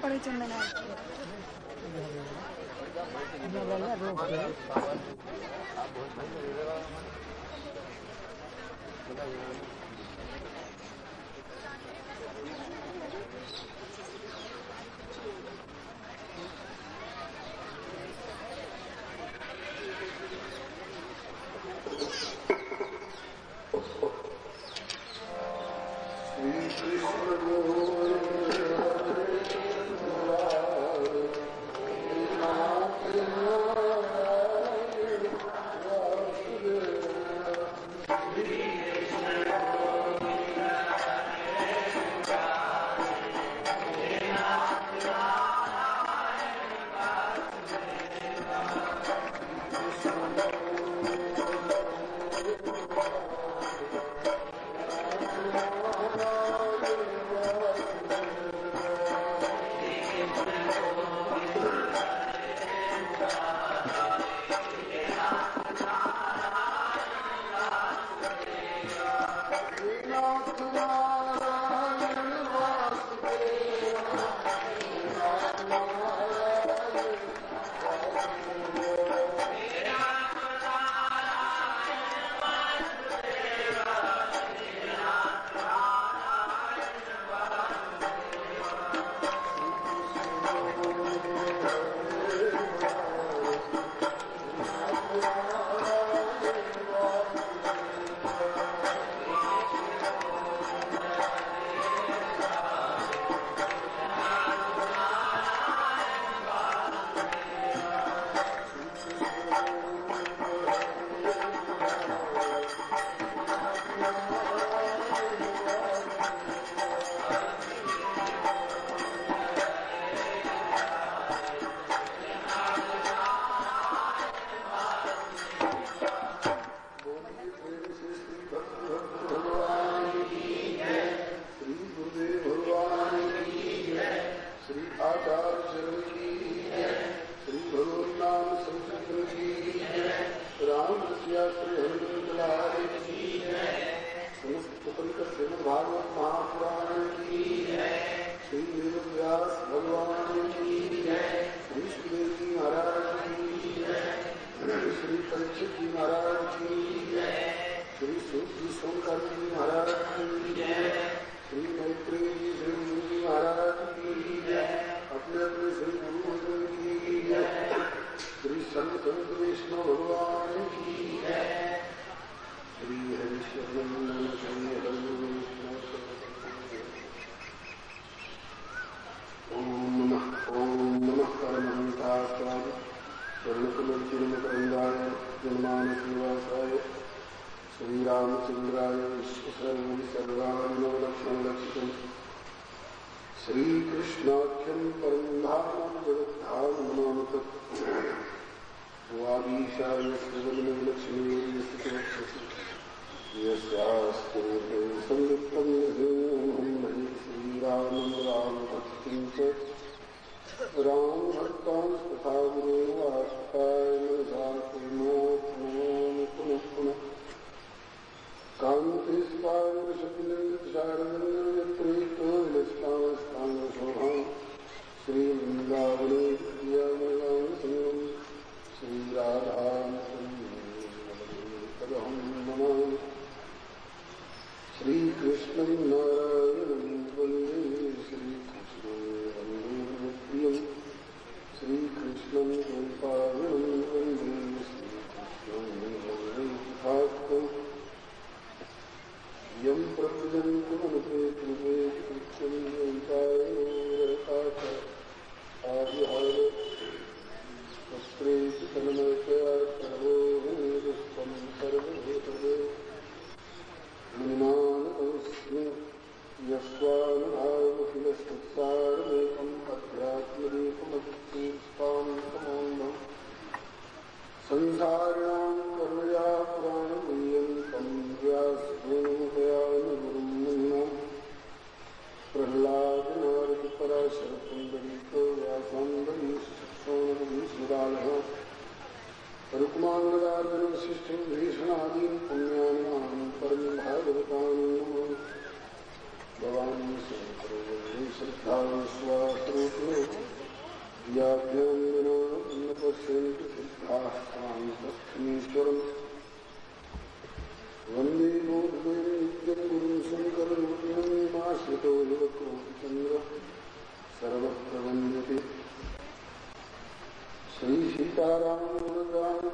पड़े चंदन व्याभ्यां पश्यन्ति सिद्धाश्चान्तमीश्वरम् वन्दे बोधदेव नित्यं गुरुं शङ्कररूपिणमाश्रितो युवक्रोतिचन्द्र सर्वत्र श्री सीताराम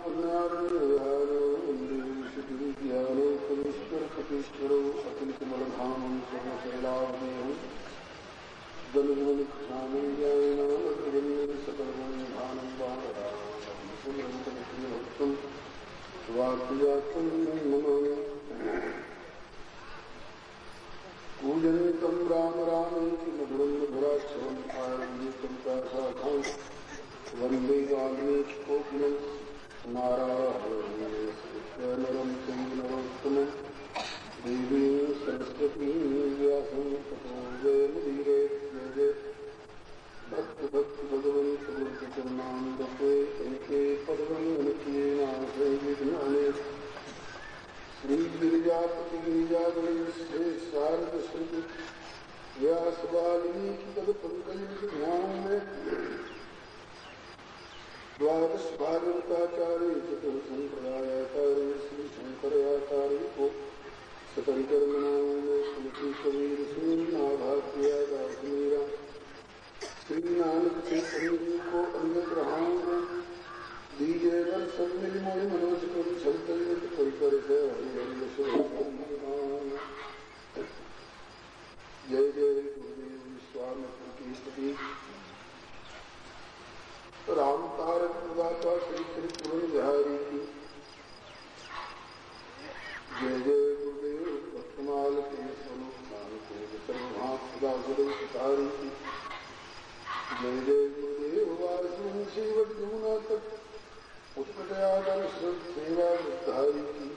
पुण्यारण्यविहारो वन्दे विशुद्धिविज्ञानोपमीश्वरकपीश्वरो अतुलितबलधामं सर्वशैलावदेहं सकलगुणनिधानं वानरामसुरभक्तं स्वाद्यातं नमामि पूजन्तं राम रामेति मधुरं मधुराक्षरं आनन्दं शाखां वन्दे वाल्मीकिकोकिलं नारायणं नरं चैव नरोत्तमं देवीं सरस्वतीं व्यासं ततो जयमुदीरये भक्त भगवन् सुरचरणान्दे एके पदवन्मुखीनाशैर्विघ्नानि श्रीगिरिजापति गिरिजागणेशे शारदश्रुति व्यासवाल्मीकिपदपङ्कजविज्ञाने द्वादशभागवताचार्य चतुर्सम्प्रदायाचार्य श्रीशङ्कराचार्य को सतरिकर्मणामे श्री कबीर श्रीनाभाग्या दासमीरा श्री नानक चैतन्य को अंगत रहाऊं दीजे दर्शन मिलमोहि मनोज करुण संतलित परिकर जय जय जय गुरुदेव विश्वामित्र की स्तुति राम तारक प्रदाता श्री त्रिपुर बिहारी की जय जय गुरुदेव भक्तमाल के स्वरूप नानके सर्वभारी की जय जय गुरुदेव वारसी यमुना तक उत्कटयादर्शन सेवा धारी की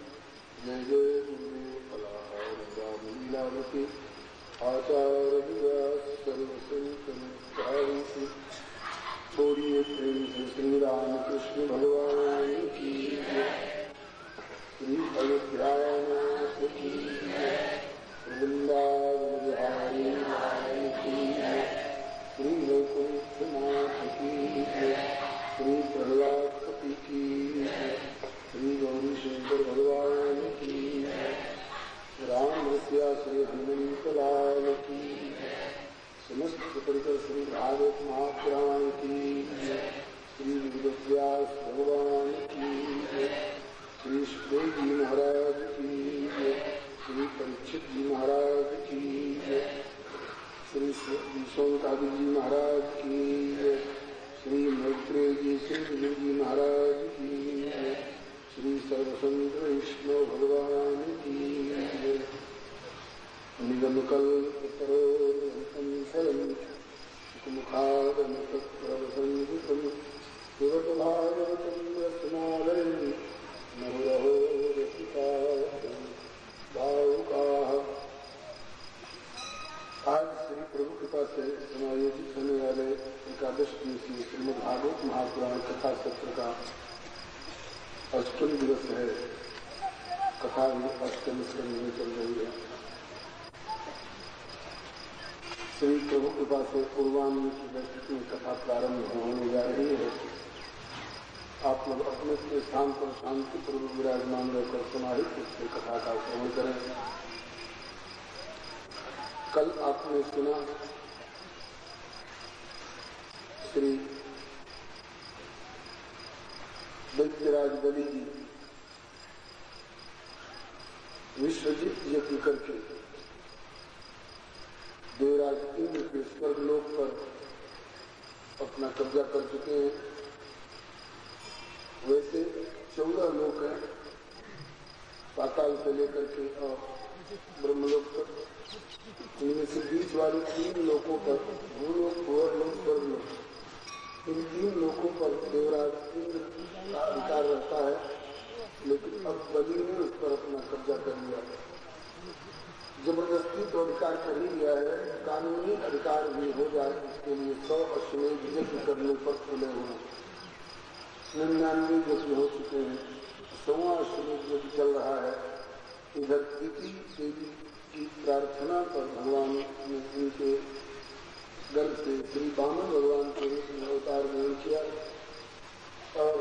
जय जय गुरुदेव कलालीलावती आचार्य व्यास सर्वसंतारी की छोड़िए प्रेम से श्री राम कृष्ण भगवान की श्री अयोध्यानाथ की वृंदावन बिहारी की श्री वैकुंठनाथ की श्री प्रहलादपति की श्री गौरी शंकर भगवान की राम रसिया श्री हनुमंत लाल की समस्त परिकर श्री भागवत महापुराण की श्री वेदव्यास भगवान की श्री सुखदेव जी महाराज की श्री परीक्षित जी महाराज की श्री सोनकादि जी महाराज की श्री मैत्रेय जी सिंह जी महाराज की श्री सर्वसंत विष्णु भगवान की निगमकल्पतरोर्हं शरणं मुखादं तत्प्रवसन्वितं शिवभागवतं रसमालयं नहुरहो रसिकाः भावुकाः। आज श्री प्रभु कृपा से समायोजित होने वाले एकादश दिवसीय श्रीमद्भागवत महापुराण कथा सत्र का अष्टम दिवस है। कथा भी अष्टम स्कंध में चल रही है। श्री प्रभु कृपा से पूर्वान्ह की बैठक में कथा प्रारंभ होने जा रही है। आप लोग अपने अपने स्थान पर शांति पूर्वक विराजमान रहकर समाहित से कथा का श्रवण करें। कल आपने सुना श्री दैत्यराज बलि जी विश्वजित यज्ञ करके देवराज इंद्र के स्वर्गलोक पर अपना कब्जा कर चुके हैं। वैसे 14 लोक हैं पाताल से लेकर के और ब्रह्मलोक तक। इनमें से बीच वाले 3 लोकों पर भूलोक भुवर्लोक स्वर्गलोक, इन 3 लोकों पर देवराज इंद्र का अधिकार रहता है। लेकिन अब बलि ने उस पर अपना कब्जा कर लिया। जबरदस्ती तो अधिकार कर ही लिया है, कानूनी अधिकार भी हो जाए इसके लिए 100 अश्वमेध यज्ञ करने पर खुले हुए 99 यज्ञ हो चुके हैं। 100वां अश्वमेध यज्ञ चल रहा है। इधर प्रीति देवी की प्रार्थना पर भगवान ने उनके गर्भ से श्री वामन भगवान के रूप में अवतार ग्रहण किया और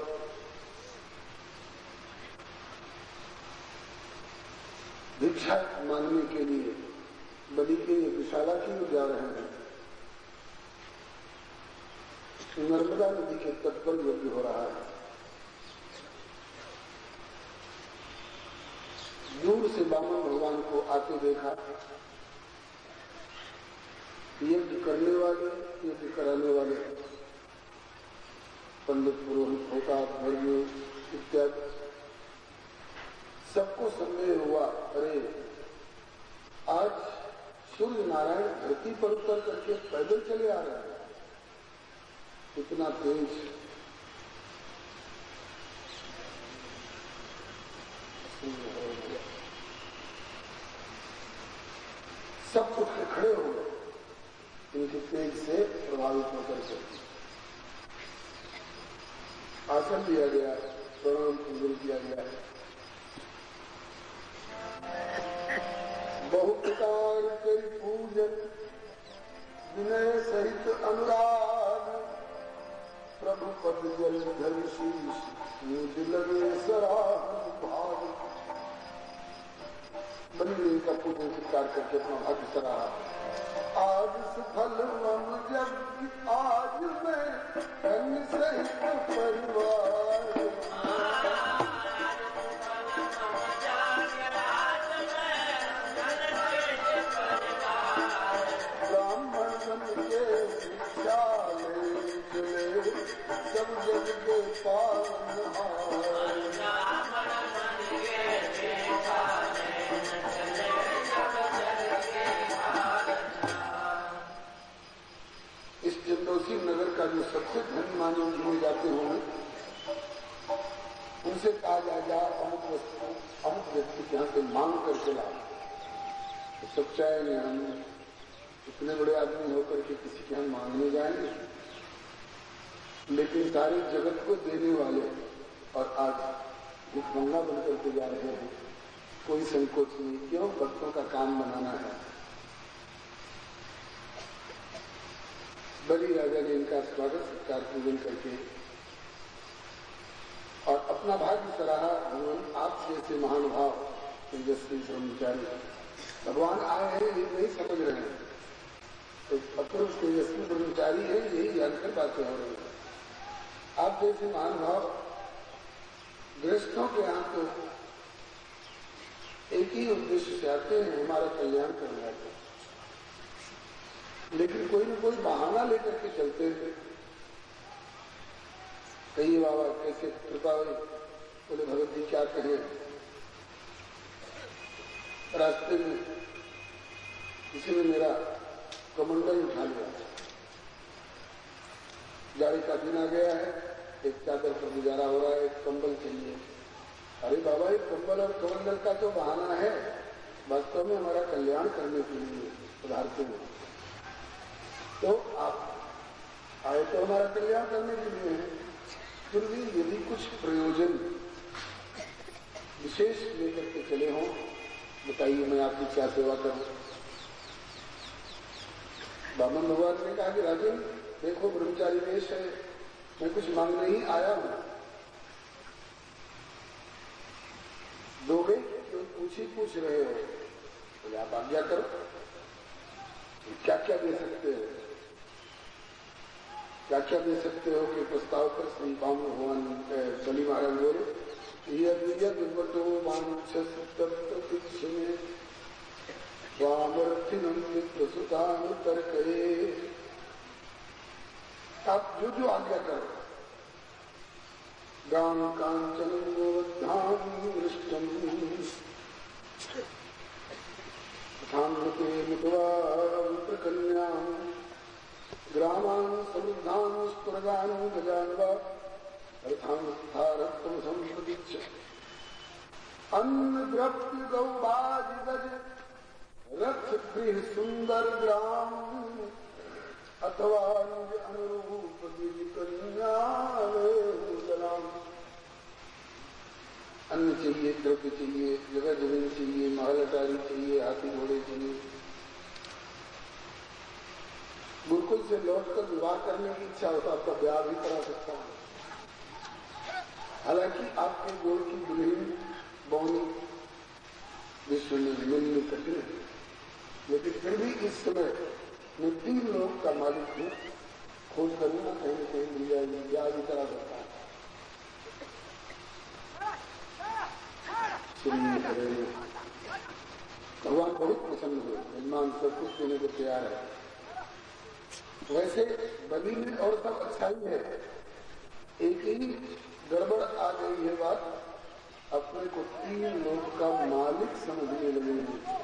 भिक्षा मांगने के लिए बलि के विशाला की ओर जा रहे हैं। नर्मदा नदी के तट पर यज्ञ हो रहा है। दूर से वामन भगवान को आते देखा। यज्ञ करने वाले, यज्ञ कराने वाले पंडित, पुरोहित, होता, धर्मी इत्यादि सबको संदेह हुआ, अरे आज सूर्य नारायण धरती पर उतर करके पैदल चले आ रहे हैं, इतना तेज। सब उठ के खड़े हो गए इनके तेज से प्रभावित होकर के। आसन दिया गया, प्रणाम पूजन किया गया। बहुप्रकार के पूजन विनय सहित अनुराग, प्रभु पद जल धर शीश निज लगे सराहन भाग। बलि का पूजन सत्कार करके अपना भाग्य सराहा। आज सफल मम जब आज मैं धन सहित परिवार, ब्राह्मण बन के भिक्षा ले चले सब जग के पालनहार। नगर का जो सबसे धनी माने हुए जाते होंगे, उनसे कहा जाएगा अमुक वस्तु अमुक व्यक्ति के यहाँ से मांग करके ला। तो सच्चाई नहीं, हम इतने बड़े आदमी होकर के किसी के यहाँ मांगने जाएंगे, लेकिन सारे जगत को देने वाले और आज भिखमंगा बन करके जा रहे हैं। कोई संकोच नहीं, क्यों? भक्तों का काम बनाना है। बलि राजा ने इनका स्वागत सत्कार पूजन करके और अपना भाग्य सराहा। भगवान आप जैसे महानुभाव तेजस्वी ब्रह्मचारी भगवान आए हैं, ये नहीं समझ रहे हैं, तो अपूर्व तेजस्वी ब्रह्मचारी है, यही जानकर बातें हो रही है। आप जैसे महानुभाव गृहस्थों के यहाँ तो एक ही उद्देश्य से आते हैं, हमारा कल्याण करने आते हैं, लेकिन कोई न कोई बहाना लेकर के चलते हैं। कहिए बाबा कैसे कृपा हुई? बोले भगत जी क्या कहें, रास्ते में किसी ने मेरा कमंडल उठा लिया, जाड़े का दिन आ गया है, एक चादर पर गुजारा हो रहा है, एक कंबल चाहिए। अरे बाबा, एक कंबल और कमंडल का तो बहाना है, वास्तव में हमारा कल्याण करने के लिए पदार्थों में। तो आप आए तो हमारा कल्याण करने के लिए है, फिर भी यदि कुछ प्रयोजन विशेष लेकर के चले हों, बताइए मैं आपकी क्या सेवा करूं? वामन भगवान ने कहा कि राजन देखो, ब्रह्मचारी वेश है, मैं कुछ मांगने ही आया हूं, दोगे? क्यों पूछ रहे हो? बोले आप आज्ञा करो, क्या क्या दे सकते हो? क्या क्या दे सकते हो के प्रस्ताव पर श्री वामन भगवान बलि महाराज बोले, यदो वांछस्तप्रतीक्षणे वामर्थिनं मित्रसुतां तर्कये। आप जो जो आज्ञा करो, गां कांचनं गोवद्धां वृष्टं तथान्वते मित्वा प्रकन्यां ग्रामान् समृद्धान् स्वर्गान् गजान् वा अर्थान् स्थारत्वं सम्प्रतीक्ष अन्न द्रव्य गौभाज गज रथ गृह सुंदर ग्राम अथवा निज अनुरूप कन्या अन्न चाहिए, द्रव्य चाहिए, जगह जमीन चाहिए, महल अटारी चाहिए, हाथी घोड़े चाहिए, गुरु गोकुल से लौटकर विवाह करने की इच्छा होता तो ब्याह भी करा सकता है। हालांकि आपके गोल की दुल्हन बौनी विश्व में मिलनी कठिन है, लेकिन फिर भी इस समय मैं 3 लोग का मालिक हूँ, खोज करूंगा कहीं न कहीं मिल जाएगी, ब्याह भी करा सकता है। भगवान बहुत प्रसन्न हुए, यजमान सब कुछ देने को तैयार है। वैसे बलि में और सब अच्छाई है, एक ही गड़बड़ आ गई है बात, अपने को 3 लोग का मालिक समझने लगे हैं।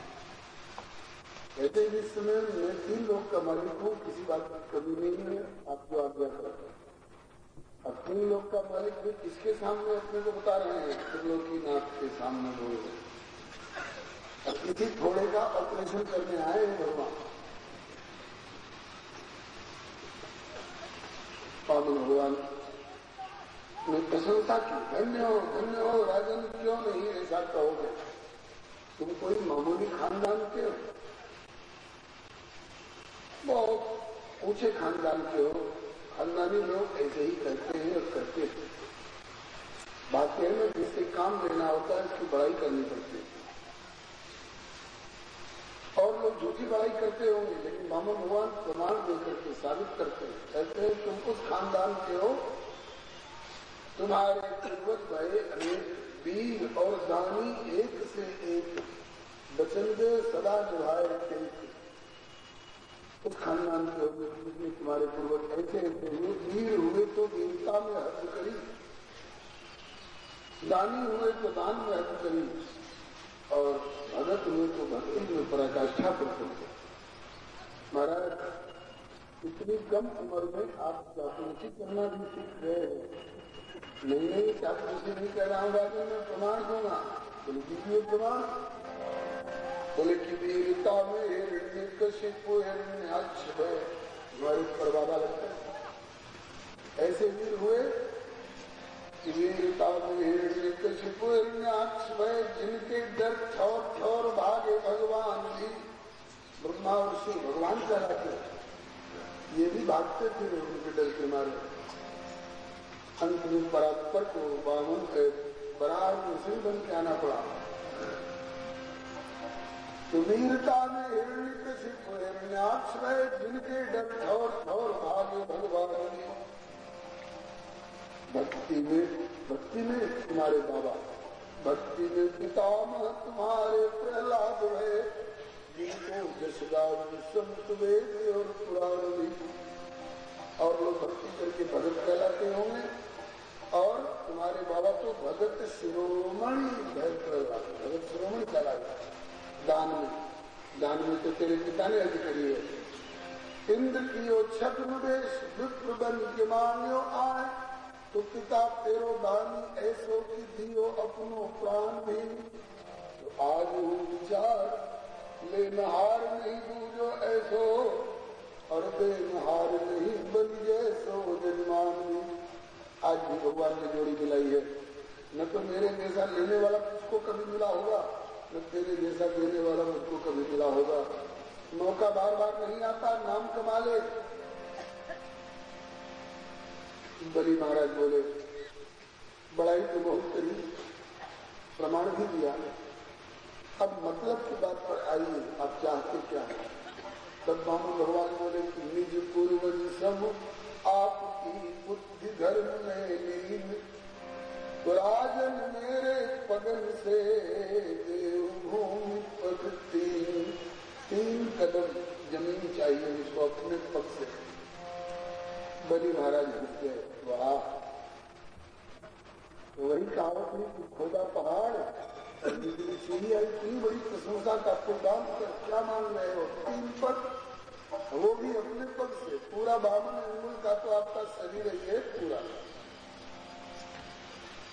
वैसे जिस समय मैं 3 लोग का मालिक हूँ, किसी बात की कमी नहीं है, आप जो आज्ञा करते हैं। अब 3 लोग का मालिक भी किसके सामने अपने को बता रहे हैं? त्रिलोकीनाथ के सामने बोल रहे। अब किसी थोड़े का ऑपरेशन करने आए हैं भगवान, पावन भगवान ने प्रशंसा की, धन्य हो राजन, क्यों नहीं ऐसा कहोगे? तुम कोई मामूली खानदान के हो, बहुत ऊंचे खानदान के हो, खानदानी लोग ऐसे ही करते हैं और करते हैं। बात यह है जिससे काम लेना होता है उसकी बड़ाई करनी पड़ती है, और लोग झूठी बड़ाई करते होंगे, लेकिन मामा भगवान प्रमाण देकर के साबित करते हैं, कहते हैं तुम उस खानदान के हो, तुम्हारे पूर्वज भय अनेक वीर और दानी, एक से एक वचन दे सदा निभाए रखे। उस खानदान के होंगे जिसमें तुम्हारे पूर्वज ऐसे ऐसे हुए, वीर हुए तो वीरता में हद करी, दानी हुए तो दान में हद करी, और भगत हुए तो भक्ति में पराकाष्ठा करते थे। महाराज इतनी कम उम्र में आप चापलूसी करना भी सीख गए हैं। नहीं चापलूसी नहीं कह रहा हूँ राजन, मैं प्रमाण दूंगा। बोले दीजिए प्रमाण। बोले कि वीरता में हिरण्यकशिपु हिरण्याक्ष है, हमारे पर बाबा लगता है। ऐसे वीर हुए कि वीरता में हिरण्यकशिपु हिरण्याक्ष है, जिनके डर ठौर ठौर भागे भगवान भी, ब्रह्मा और शिव भगवान कहलाते, ये भी भागते थे उनके डर के मारे। अंत में परात्पर को बावन बराबर सिंह बन के आना पड़ा। तो वीरता में हिरण्यकशिपु हिरण्याक्ष है, जिनके डर ठौर ठौर भागे भगवान भी। भक्ति में तुम्हारे बाबा, भक्ति में पितामह तुम्हारे प्रहलाद है, जिनको जसगा संत वेद और पुराण भी। और लोग भक्ति करके भगत कहलाते होंगे, और तुम्हारे बाबा तो भगत शिरोमणि प्रहलाद, भगत शिरोमणि कहलाते। दान में तो तेरे पिता ने अर्ज करी है, इंद्र की छत्र देश विप्र बन के मान्यो आए, तो पिता तेरो दानी ऐसो की दियो अपनो प्राण भी। तो आज हो विचार ले नहार नहीं बूझो ऐसो, और बेनहार नहीं बन जैसो जजमान भी। आज भी भगवान ने जोड़ी मिलाई है, न तो मेरे जैसा लेने वाला मुझको कभी मिला होगा, न तेरे जैसा देने वाला मुझको कभी मिला होगा। मौका बार बार नहीं आता, नाम कमा ले। बलि महाराज बोले बड़ाई तो बहुत करी, प्रमाण भी दिया, अब मतलब की बात पर आइए, आप चाहते क्या है? तब मामू भगवान बोले कि निज पूर्वज सब आपकी बुद्धि धर्म में लीन, तो राजन मेरे पगन से देवभूमि पग 3 कदम जमीन चाहिए इसको अपने पग से। बलि महाराज हंस गए, वाह, वही कहावत है कि खोदा पहाड़ सीढ़ी आई, इतनी बड़ी प्रशंसा का प्रदान कर क्या मान रहे हो? 3 पग, वो भी अपने पग से। पूरा 52 अंगुल का तो आपका शरीर है पूरा,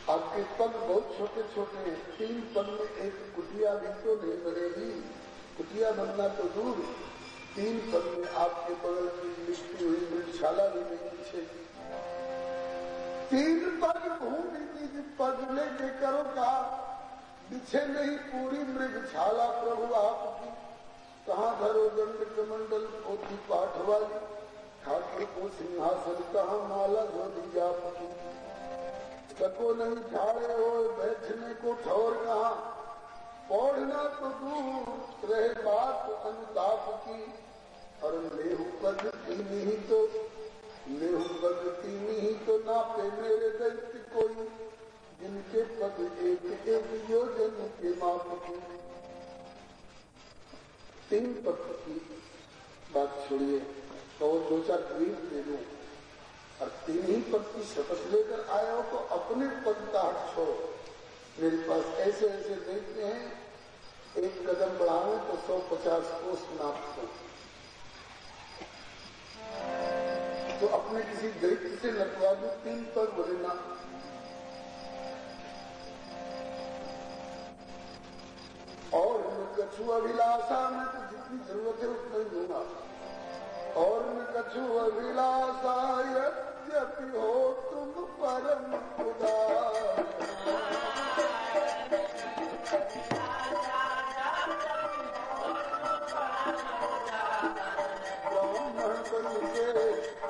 आपके पग बहुत छोटे छोटे हैं। 3 पग में एक कुटिया भी तो नहीं बनेगी, कुटिया बनना तो दूर, 3 पग में आपके बगल में लिपटी हुई मृगशाला भी नहीं पीछेगी। 3 पग भूमि निज पग लेके करो का, पीछे नहीं पूरी मृगशाला प्रभु आपकी। कहाँ धरो दंड कमंडल पोथी पाठ वाली, ठाकुर को सिंहासन कहा माला जो दिया सको नहीं ठाड़े हो बैठने को ठौर कहा पौड़ना तो दूर रहे बात अनुताप की और लेहू पद तीन ही तो नापे मेरे दैत्य कोई जिनके पद एक एक योजन के माप की। 3 पद की बात छोड़िए तो 2-4 द्वीप दे दूं और 3 ही पद की शपथ लेकर आए हो तो अपने पद का हक छोड़ो। मेरे पास ऐसे ऐसे देखते हैं 1 कदम बढ़ाओ तो 150 कोस नाप दो तो अपने किसी दैत्य से नटवा दो 3 पद बोलेना। और कछु अभिलाषा में तो जितनी जरूरत है उतना ही दूंगा और न कछु अभिलाषा यद्यपि हो तुम परम उदार। ब्राह्मण बन के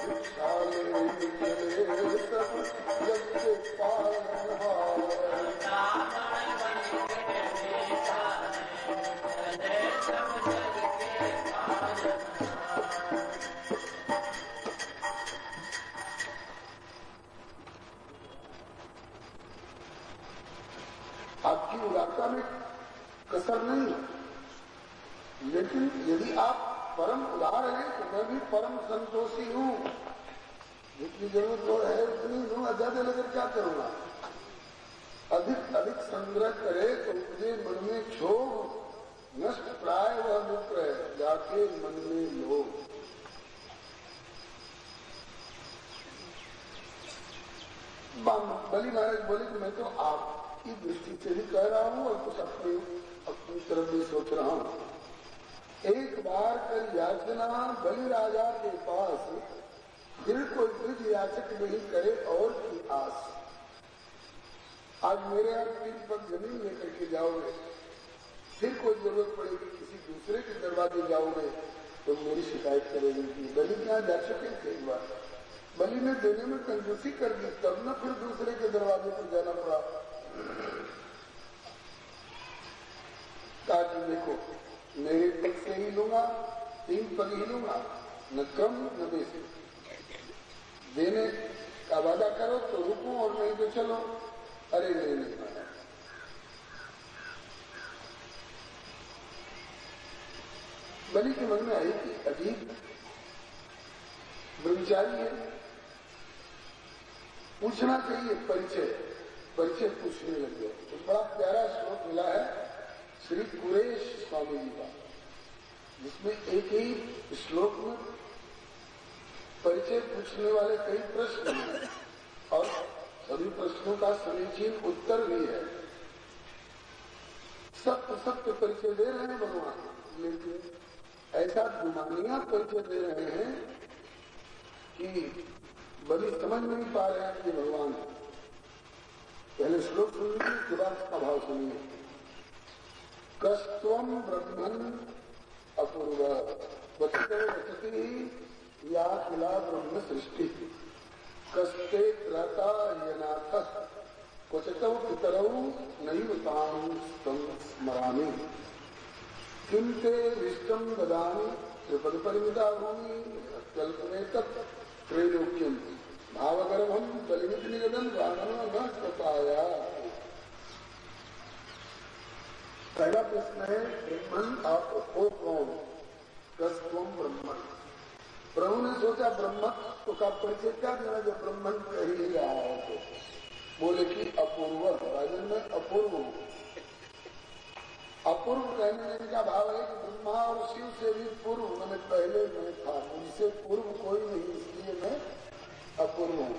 भिक्षा ले निकले सब जग के पालनहार। आपकी उदारता में कसर नहीं, लेकिन यदि आप परम उदार हैं तो मैं भी परम संतोषी हूं। जितनी जरूरत है उतनी हूं, ज्यादा लेकर क्या करूंगा। अधिक अधिक संग्रह करे तो मुझे मन में क्षोभ नष्ट प्राय वह मित्र है जाके मन में लोभ। बलि महाराज बोले कि मैं तो आपकी दृष्टि से ही कह रहा हूं और कुछ अपनी तरफ भी सोच रहा हूं। एक बार कल याचना बलि राजा के पास फिर कोई ब्रज याचक नहीं करे और की आस। आज मेरे यहाँ 3 पग जमीन लेकर के जाओगे फिर कोई जरूरत पड़ेगी किसी दूसरे के दरवाजे जाओगे तो मेरी शिकायत करेगी कि बलि क्या जा चुके थे। एक बार बलि ने देने में कंजूसी कर दी तब न फिर दूसरे के दरवाजे पर जाना पड़ा। कहा कि देखो मेरे पग से ही लूंगा 3 पग ही लूंगा न कम न बेसी। देने का वादा करो तो रुको और नहीं तो चलो। अरे नहीं माना। बलि के मन में आई कि अजीब ब्रह्मचारी है, पूछना चाहिए परिचय पूछने लग गया। तो बड़ा प्यारा श्लोक मिला है श्री कुरेश स्वामी जी का, जिसमें एक ही श्लोक में परिचय पूछने वाले कई प्रश्न हैं और सभी प्रश्नों का समीचीन उत्तर भी है। सत्य परिचय दे रहे हैं भगवान, लेकिन ऐसा गुमानिया परिचय दे रहे हैं कि बलि समझ नहीं पा रहे हैं कि भगवान। पहले श्लोक सुनिए उसके बाद इसका भाव सुनिए। कस्त्वम ब्रह्मन् अपूर्व वचती या किला ब्रह्म सृष्टि कस्ते त्रता यनाथ क्वचितौ पितरौ नैवतां स्मरामि किंते विष्टं ददामि त्रिपद परिमिता भूमि अत्यल्पमेतत् त्रैलोक्यम् भावगर्भं बलिमिति निगदन् रावणो न कृपाया। पहला प्रश्न है ब्रह्मन आप हो कौन? कस्त्वम ब्रह्मन। प्रभु ने सोचा ब्रह्मत्व का परिचय क्या देना जब ब्रह्मन कह ही रहा है तो बोले कि अपूर्व। राजन में अपूर्व हूं। अपूर्व कहने का भाव है कि ब्रह्मा और शिव से भी पूर्व मैंने पहले मैं था, उनसे पूर्व कोई नहीं, इसलिए मैं अपूर्व हूं।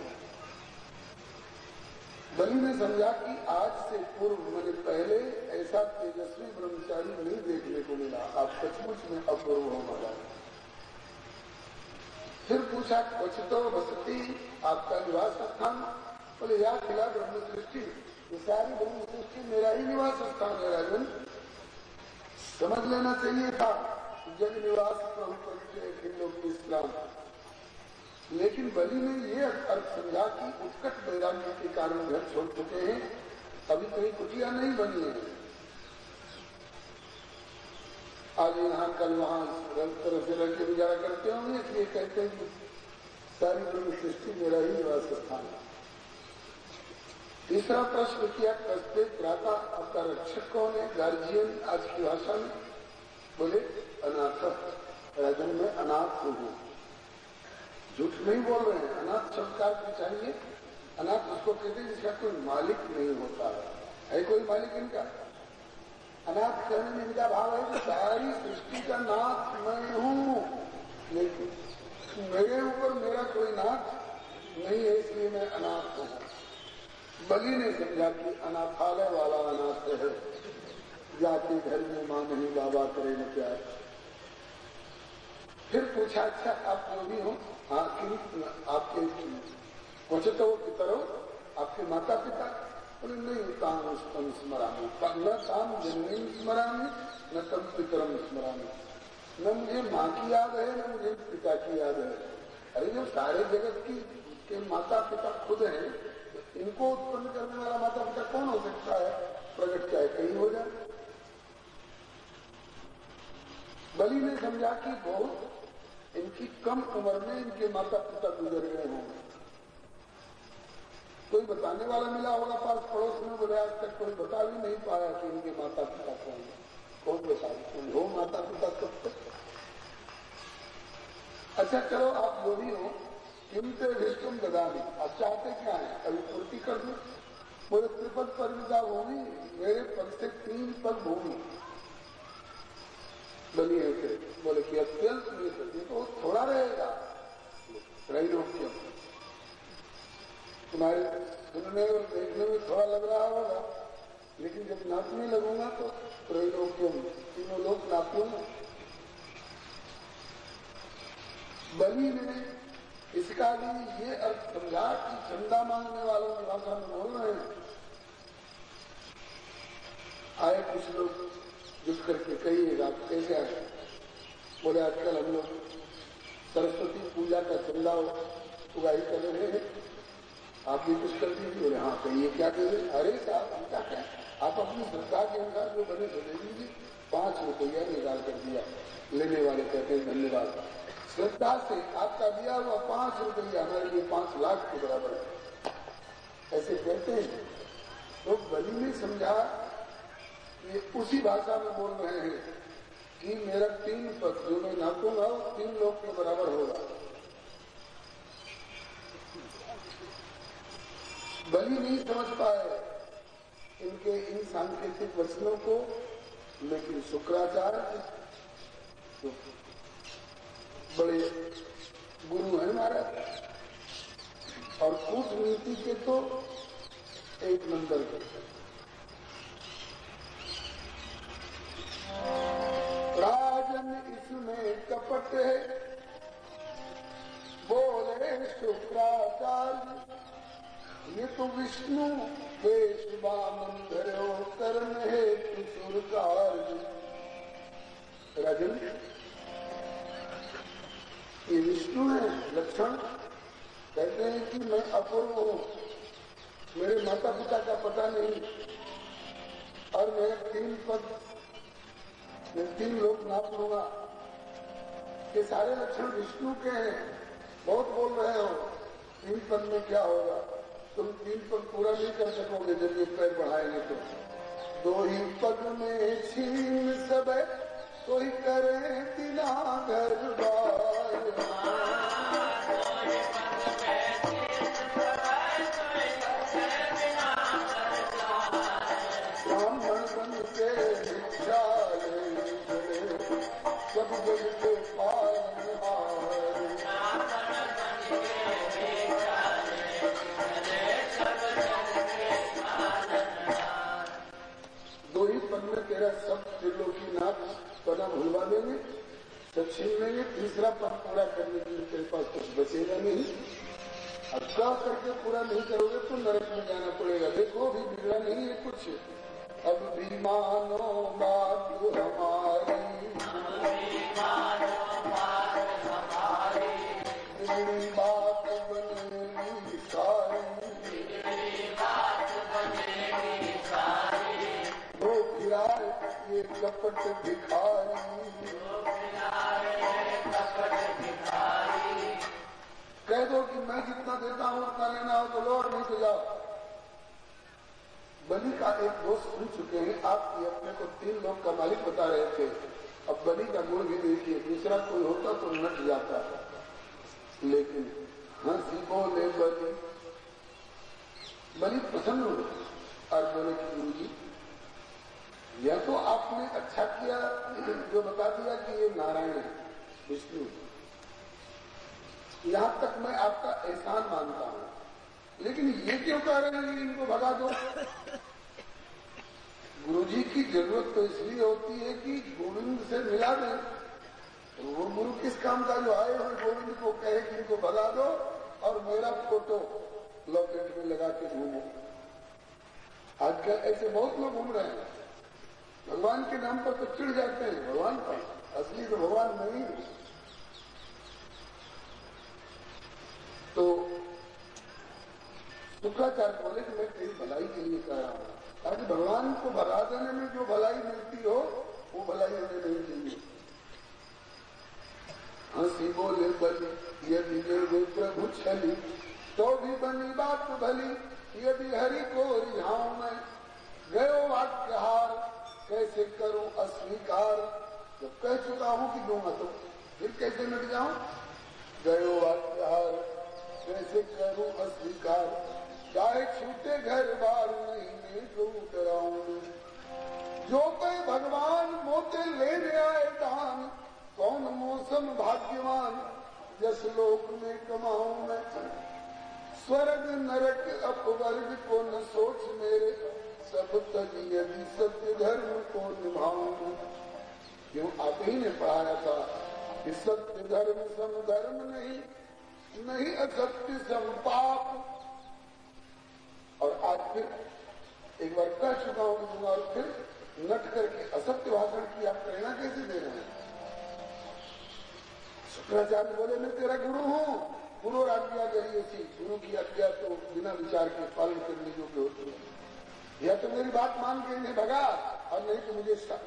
बलि ने समझा कि आज से पूर्व मैंने पहले ऐसा तेजस्वी ब्रह्मचारी नहीं देखने को मिला। आप सचमुच में अपूर्व हो महाराज। फिर पूछा क्वचितो वसती आपका निवास स्थान? बोले या खिला ब्रह्म सृष्टि, ये सारी ब्रह्म सृष्टि मेरा ही निवास स्थान है। राजन समझ लेना चाहिए था जग निवास प्रभु परिचय लोग इस्लाम। लेकिन बलि ने ये अर्थ समझा कि उत्कट वैराग्य के कारण घर छोड़ चुके हैं, अभी कोई कुटिया नहीं बनी है, आज यहाँ कल वहां तरह से रह के गुजारा करते होंगे, इसलिए कहते हैं कि सारी ब्रह्म सृष्टि मेरा ही निवास स्थान है। तीसरा प्रश्न किया, कस्ते त्राता, आपका रक्षक कौन है? गार्जियन आज की भाषा में बोले अनाथ। राजन में अनाथ हूँ, झूठ नहीं बोल रहे हैं। अनाथ शब्द का अर्थ चाहिए, अनाथ उसको कहते हैं जिसका कोई मालिक नहीं होता है कोई मालिक इनका? अनाथ कहने में इनका भाव है कि सारी सृष्टि का नाथ मैं हूँ, लेकिन मेरे ऊपर मेरा कोई नाथ नहीं है, इसलिए मैं अनाथ हूँ। बलि ने समझा कि अनाथालय वाला अनाथ है, जाके घर में मां नहीं बाबा करे न प्यार। फिर पूछा, अच्छा आप जो भी हो, आपके क्वचितो पितरो, आपके माता पिता? बोले नहीं, ताम स्तम स्मरामी, न ताम जन्मीन स्मरामी न तम पितरम स्मरामी। न मुझे माँ की याद है न मुझे पिता की याद है। अरे जो सारे जगत की के माता पिता खुद हैं, इनको उत्पन्न करने वाला माता पिता कौन हो सकता है? प्रकट चाहे कहीं हो जाए। बलि ने समझा कि बहुत इनकी कम उम्र में इनके माता पिता गुजर गए होंगे। कोई बताने वाला मिला होगा पास पड़ोस में, बोले आज तक कोई बता भी नहीं पाया कि इनके माता पिता कौन है। कौन बताए? कोई हो माता पिता तब तक। अच्छा चलो आप जो भी हो, किमते विष्णुम ददामी, आप चाहते क्या है? अभी पूर्ति कर दो। बोले त्रिपद परिमिता भूमि, मेरे पद से 3 पद भूमि। बलि है बोले कि अत्यंत ये तो थोड़ा रहेगा, त्रैलोक्य तुम्हारे सुनने और देखने में थोड़ा लग रहा होगा, लेकिन जब नाचने लगूंगा तो त्रैलोक्यम, तीनों लोग नाचूंगा। बलि ने इसका भी ये अर्थ समझा कि चंदा मांगने वालों की भाषा में बोल रहे हैं। आए कुछ लोग जुट करके कहिएगा कैसे आए? बोले आजकल हम लोग सरस्वती पूजा का चंदा उगाही कर रहे हैं, आप भी कुछ कर दीजिए। बोले हाँ कहिए क्या दे रहे? अरे साहब हम क्या कहें, आप अपनी श्रद्धा के अनुसार जो बने तो दे दीजिए। 5 रुपया निकाल कर दिया। लेने वाले कहते हैं धन्यवाद, श्रद्धा से आपका दिया हुआ 5 रुपया हमारे लिए 5 लाख के बराबर है, ऐसे कहते हैं। तो बलि ने समझा, ये उसी भाषा में बोल रहे हैं कि मेरा 3 पद जो मैं नापूंगा वो 3 लोग के बराबर होगा। बलि नहीं समझ पाए इनके इन सांकेतिक वचनों को, लेकिन शुक्राचार्य तो बड़े गुरु हैं महाराज, और कूटनीति के तो 1 नंबर के। राजन इसमें कपट है, बोले शुक्राचार्य, ये तो विष्णु वेशवामन धरो कर्म है सुर कार्य। राजन ये विष्णु है लक्षण, कहते हैं कि मैं अपूर्व हूँ, मेरे माता पिता का पता नहीं, और मेरे 3 पद मैं 3 लोग नाप लूंगा। ये सारे लक्षण विष्णु के हैं। बहुत बोल रहे हो 3 पद में क्या होगा, तुम 3 पद पूरा नहीं कर सकोगे जब ये पैर बढ़ाएंगे तो। 2 ही पद में छीन सब तो ही करे दिना घर बार। ब्राह्मण बन के भिक्षा ले सब जग के पालनहार। 2 ही पद में तेरा सब त्रिलोकी नाथ पना भुलवा देंगे, सब छीन लेंगे। 3रा पद पूरा करने के लिए तेरे पास कुछ बचेगा नहीं। अब क्या करके पूरा नहीं करोगे तो नरक में जाना पड़ेगा। देखो अभी बिगड़ा नहीं है कुछ, अब भी मानो बात हमारी, बात कपट भिखारी। कह दो कि मैं जितना देता हूं उतना लेना हो तो लो और नहीं तो जाओ। बलि का एक दोस्त सुन चुके हैं आप। ये अपने को 3 लोग का मालिक बता रहे थे। अब बलि का गुण भी देखिए, दूसरा कोई होता तो नट जाता, लेकिन हंसी बोले बलि। बलि प्रसन्न हो और बोले कि गुरु जी यह तो आपने अच्छा किया जो बता दिया कि ये नारायण है, विष्णु। यहां तक मैं आपका एहसान मानता हूं, लेकिन ये क्यों कह रहे हैं कि इनको भगा दो? गुरुजी की जरूरत तो इसलिए होती है कि गोविंद से मिला दें। तो वो गुरु किस काम का जो आए और गोविंद को कहे कि इनको भगा दो और मेरा फोटो लॉकेट में लगा के घूमो। आजकल ऐसे बहुत लोग घूम रहे हैं, भगवान के नाम पर तो चिढ़ जाते हैं। भगवान पर असली तो भगवान नहीं। तो शुक्राचार्य बोले कि मैं तेरी भलाई के लिए कह रहा हूं, ताकि भगवान को भगा देने में जो भलाई मिलती हो वो भलाई हमें नहीं चाहिए। हंसी बोले बलि यदि वे प्रभु छली तो भी बनी बात भली। यदि हरि को रिझाऊं मैं गयो वाक्यहार कैसे करूं अस्वीकार। जब कह चुका हूं कि दूंगा तो फिर कैसे मिट जाऊं। गयो वाक्यहार कैसे करूं अस्वीकार। चाहे छूटे घर बार नहीं मैं तो डराऊं। जो कोई भगवान मोते लेने आए दान कौन मौसम भाग्यवान। जस लोक में कमाऊं मैं स्वर्ग नरक अपवर्ग को न सोच मेरे। सब तक यदि सत्य धर्म को निभाऊं। क्यों आप ही ने पढ़ाया था कि सत्य धर्म सम धर्म नहीं असत्य सम पाप। और आज फिर एक बार कह चुका हूं और फिर नट करके असत्य भाषण की आप प्रेरणा कैसे दे रहे हैं। शुक्राचार्य बोले मैं तेरा गुरु हूं, गुरु और आज्ञा करिए थी। गुरु की आज्ञा तो बिना विचार के पालन करने योग्य होती है। या तो मेरी बात मान के इन्हें भगा और नहीं तो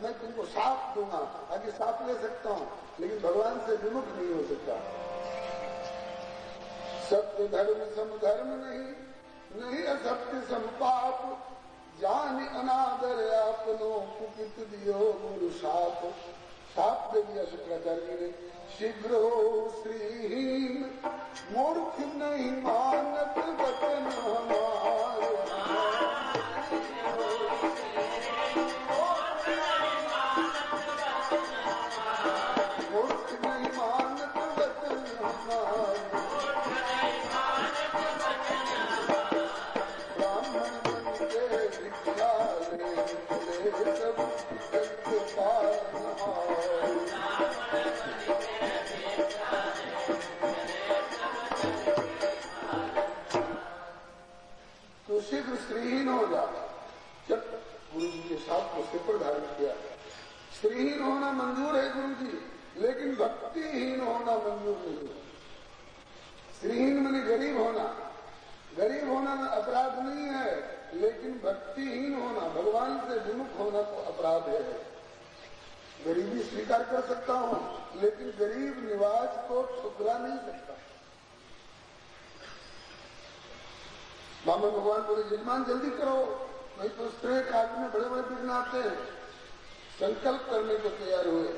मैं तुमको साफ दूंगा। आगे साफ ले सकता हूं लेकिन भगवान से विमुख नहीं हो सकता। सत्य धर्म सम धर्म नहीं असत्य सम पाप। जान अनादर आपनो कुपित दियो गुरु साप। साप दे दिया शुक्राचार्य ने। शीघ्र हो श्रीहीन मूर्ख नहीं मानत वचन हमारे। मूर्ख नहीं मानत वचन हमारे। ब्राह्मण मन के भिक्षा ले सब जग पार तो शीघ्र श्रीहीन हो जा। जब गुरु जी के साथ को सिर पर धारण किया। श्रीहीन होना मंजूर है गुरु जी, लेकिन भक्तिहीन होना मंजूर नहीं है। श्रीहीन माने गरीब होना। गरीब होना अपराध नहीं है, लेकिन भक्तिहीन होना, भगवान से विमुख होना तो अपराध है। गरीबी स्वीकार कर सकता हूं, लेकिन गरीब निवाज को ठुकरा नहीं सकता। बाबा भगवान बोले यजमान जल्दी करो, नहीं तो स्त्रीय कार्य में बड़े बड़े विघ्न आते हैं। संकल्प करने को तैयार हुए।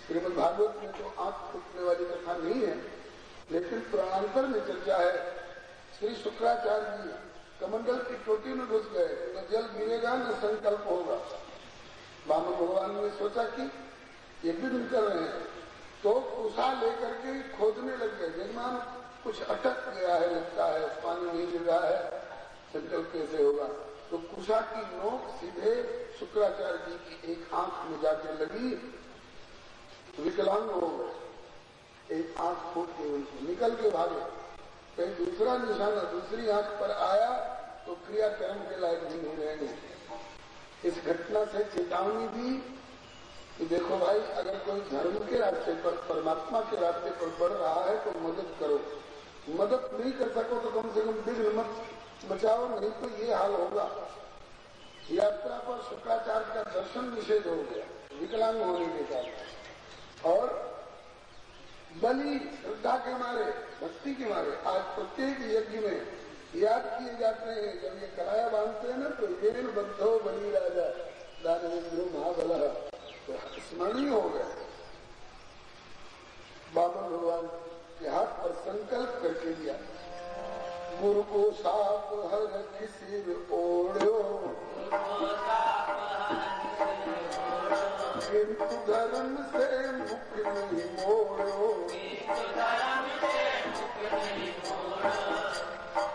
श्रीमद् भागवत में तो आंख फूटने वाली कथा नहीं है, लेकिन पुराणांतर में चर्चा है। श्री शुक्राचार्य जी कमंडल की टोटी में घुस गए, न जल गिरेगा न संकल्प होगा। बाबा भगवान ने सोचा कि ये विघ्न कर रहे हैं, तो कुशा लेकर के खोदने लग गए। यजमान कुछ अटक गया है, लगता है पानी नहीं गिर रहा है, संकल्प कैसे होगा। तो कुशा की नोक सीधे शुक्राचार्य जी की एक आंख में जाके लगी, विकलांग हो गए। एक आंख फूट के उनकी निकल के भागे। कहीं दूसरा निशाना दूसरी आंख पर आया तो क्रियाकर्म के लायक नहीं रहेंगे। इस घटना से चेतावनी दी कि देखो भाई, अगर कोई धर्म के रास्ते पर, परमात्मा के रास्ते पर बढ़ रहा है तो मदद करो। मदद नहीं कर सको तो कम से कम विघ्न मत बचाओ, नहीं तो ये हाल होगा। यात्रा पर शुक्राचार्य का दर्शन निषेध हो गया। विकलांग होने के कारण। और बलि श्रद्धा के मारे, भक्ति के मारे आज प्रत्येक यज्ञ में याद किए जाते हैं। जब ये कराया बांधते हैं ना तो येन बद्धो बलि राजा दानवेंद्रो महाबला, तो स्मरणीय हो गया। बाबा भगवान के हाथ पर संकल्प करके दिया, गुरु को साप हर किसिर ओढ़ो, किंतु धर्म से मुख नहीं मोड़ो,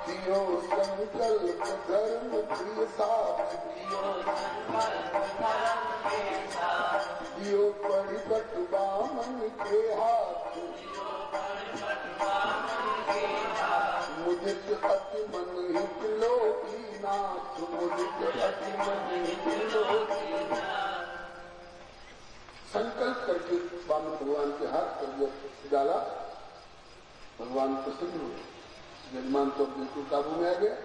कियो संकल्प धर्म प्रिय साथ कियो पड़ी बट बामन के हाथ, मुझे अति मन हित लोकी नाथ, मुझे अति मन हित लोकी नाथ। संकल्प करके बामन भगवान के हाथ पर जब डाला, भगवान प्रसन्न हुए। यजमान तो बिल्कुल काबू में आ गया।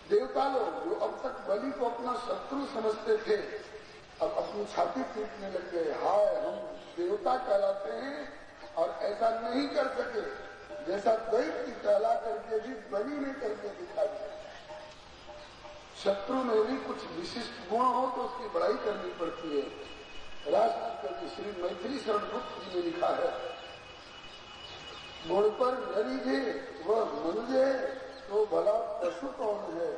देवता लोग जो अब तक बलि को अपना शत्रु समझते थे, अब अपनी छाती पीटने लग गए। हाय, हम देवता कहलाते हैं और ऐसा नहीं कर सके जैसा दैत्य कहला करके भी बलि में करके दिखा दिया। शत्रु में भी कुछ विशिष्ट गुण हो तो उसकी बड़ाई करनी पड़ती है। राष्ट्र कवि श्री मैथिली शरण गुप्त जी ने लिखा है, गुण पर नरीजे वह मनुजे तो भला पशु कौन है,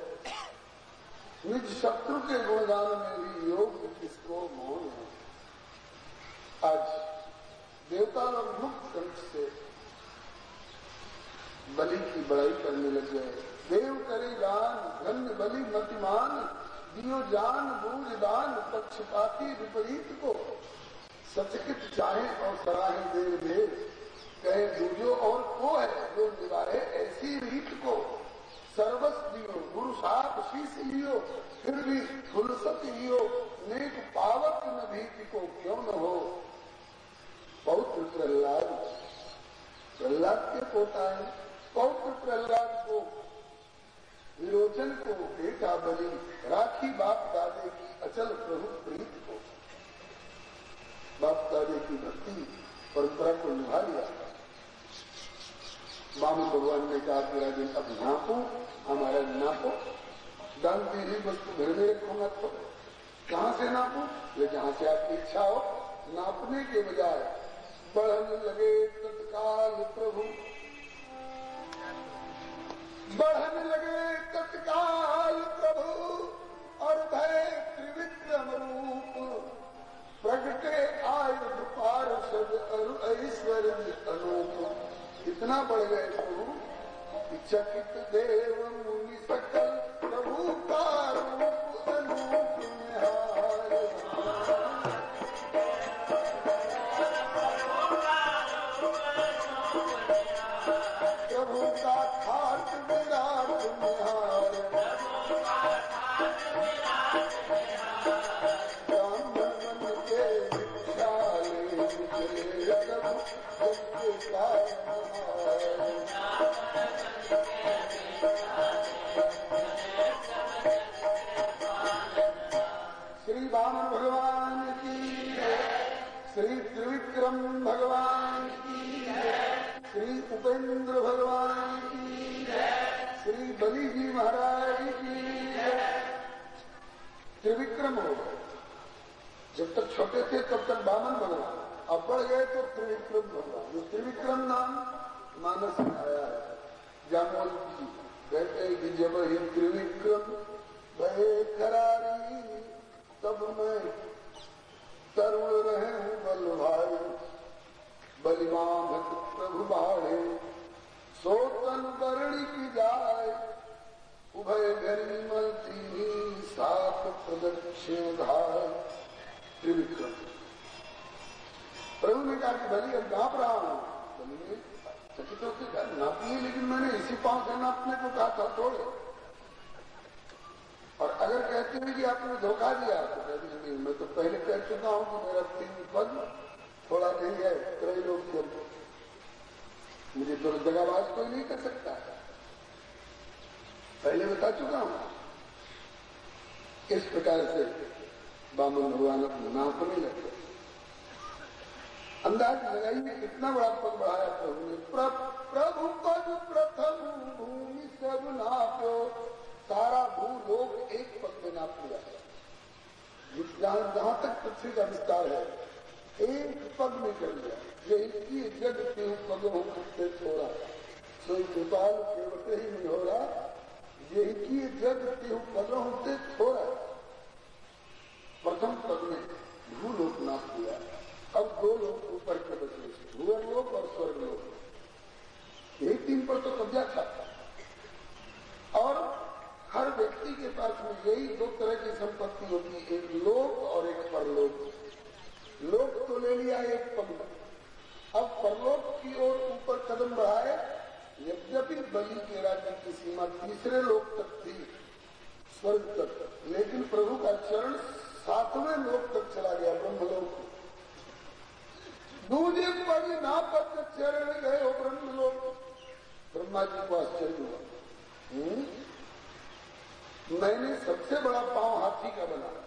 निज शत्रु के गुणगान में भी योग किसको मोह है। आज देवता लोग मुक्त कंठ से बलि की बड़ाई करने लग गए। देव करे गान धन्य बलि मतिमान, दियो जान बूझ दान पक्षपाती विपरीत को, सचकित चाहे और सराहे देव देव, कहे दूजो और को है जो निभाए ऐसी रीत को, सर्वस्व दियो गुरु साप शीश लियो, फिर भी फुलसत लियो, नेक पावक न भीति को क्यों न हो। पौत्र प्रहलाद, प्रहलाद के पोता है, पौत्र प्रहलाद को विरोचन को बेटा बलि, राखी बाप दादे की अचल प्रभु प्रीत को। बाप दादे की भक्ति परंपरा को निभा लिया। बामन भगवान ने कहा तेरा दिन अब नापो, हमारा नापो, दान की ही वस्तु घर में रखूंगा तो कहां से नापू, ये जहां से आपकी इच्छा हो। नापने के बजाय बढ़ने लगे तत्काल प्रभु, बढ़ने लगे तत्काल प्रभु, और भय त्रिविक्रम रूप, प्रगटे आयुध पार्षद ऐश्वर्य अनूप। इतना बढ़ गए प्रभु, चकित देव मुनि सकल प्रभु का रूप अनूप निहार। प्रभु का खाट विराट निहार, ब्राह्मण मन के भिक्षाले निकले अगम यज्ञ का श्री वामन भगवान की, श्री त्रिविक्रम भगवान की, श्री उपेंद्र भगवान की, श्री बलि जी महाराज की। त्रिविक्रम हो गए। जब तक छोटे थे तब तक वामन भगवान, अब बढ़ गए तो त्रिविक्रम भगवान। ये त्रिविक्रम नाम मानस में आया है। जामोल जी कहते हैं कि जब ही त्रिविक्रम भय करारी, तब मैं तरुण रहे बल भाई, बलिमान प्रभु बाढ़े, सोतन बरणी की जाए, उभय घरी मलती सात प्रदक्षिण धाय। त्रिविक्रम प्रभु ने कहा कि बलि अब नाप रहा हूं। बलि ने चकित होकर नापिए, लेकिन मैंने इसी पांव से नापने को कहा था थोड़े। और अगर कहते हैं कि आपने धोखा दिया तो कहते हैं मैं तो पहले कह चुका हूं कि मेरा 3 पद थोड़ा नहीं है, त्रैलोक लोग मुझे तो दगाबाज कोई नहीं कर सकता, पहले बता चुका हूं। इस प्रकार से बामन भगवान नापने लगे। अंदाज लगाइए कितना बड़ा पद बढ़ाया प्रभु ने। प्रभु पद प्रथम भूमि सब नाप्यो, सारा भूलोक एक पद में नाप लिया। जहां तक पृथ्वी का विस्तार है एक पद में कर लिया। यही जग के पद होते थोड़ा सोई गोपाल केवट ही नहीं हो रहा। यही जग के पद होते थोड़ा प्रथम पद में भूलोक नाप लिया। अब दो लोग ऊपर के बचे, भुवन लोक और स्वर्ग लोक। यही 3 पर तो कब्जा था। और हर व्यक्ति के पास में यही 2 तरह की संपत्ति होती है, एक लोक और एक परलोक। लोक तो ले लिया एक पद, अब परलोक की ओर ऊपर कदम बढ़ाए। यद्यपि बलि के राज्य की सीमा तीसरे लोक तक थी, स्वर्ग तक, लेकिन प्रभु का चरण 7वें लोक तक चला गया, ब्रह्मलोक। दूजे पद ना पद चरण गए हो ब्रह्मलोक। ब्रह्मा जी को आश्चर्य हुआ। मैंने सबसे बड़ा पांव हाथी का बनाया,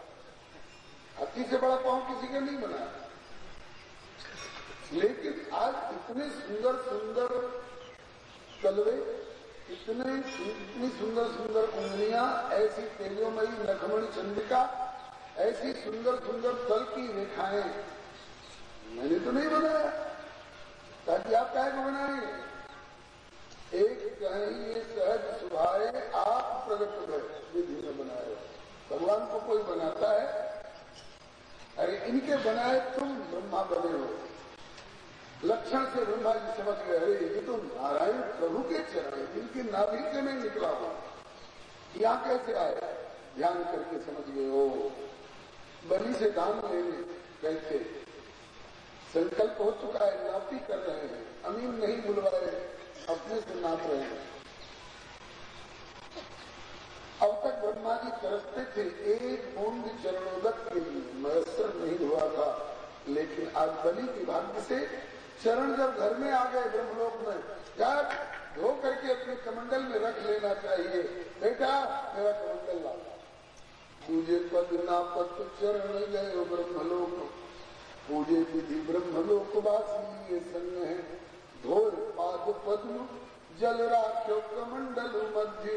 हाथी से बड़ा पांव किसी का नहीं बनाया। लेकिन आज इतने सुंदर सुंदर तलवे, इतनी सुंदर सुंदर उंगलियां, ऐसी तेजोमयी नखमणि चंद्रिका, ऐसी सुंदर सुंदर तल की रेखाएं मैंने तो नहीं बनाया। ताकि आप क्या बनाए? एक कहीं ये सहज सुभाए आप प्रगट भय विधि में बनाए। भगवान को कोई बनाता है, अरे इनके बनाए तुम ब्रह्मा बने हो। लक्षण से ब्रह्मा जी समझ गए, अरे ये तो नारायण प्रभु के चरण है, जिनकी नाभि से मैं निकला हूं, यहाँ कैसे आया? ध्यान करके समझ गए। हो बलि से दान लेने कैसे संकल्प हो चुका है, नापी कर रहे हैं, अमीन नहीं बुलवाए, अपने से नाप रहे हैं। अब तक ब्रह्मा जी तरसते थे एक बूंद चरणोदक के लिए, मयसर नहीं हुआ था। लेकिन आज बलि के भाग्य से चरण जब घर में आ गए ब्रह्मलोक में, जब धो करके अपने कमंडल में रख लेना चाहिए। बेटा मेरा कमंडल ला। पूजे पद नापत चरण गए ब्रह्मलोक, पूजे विधि ब्रह्मलोक वासी ये संग है। धोर पाद पद्म जल राख्यो कमंडल मध्य,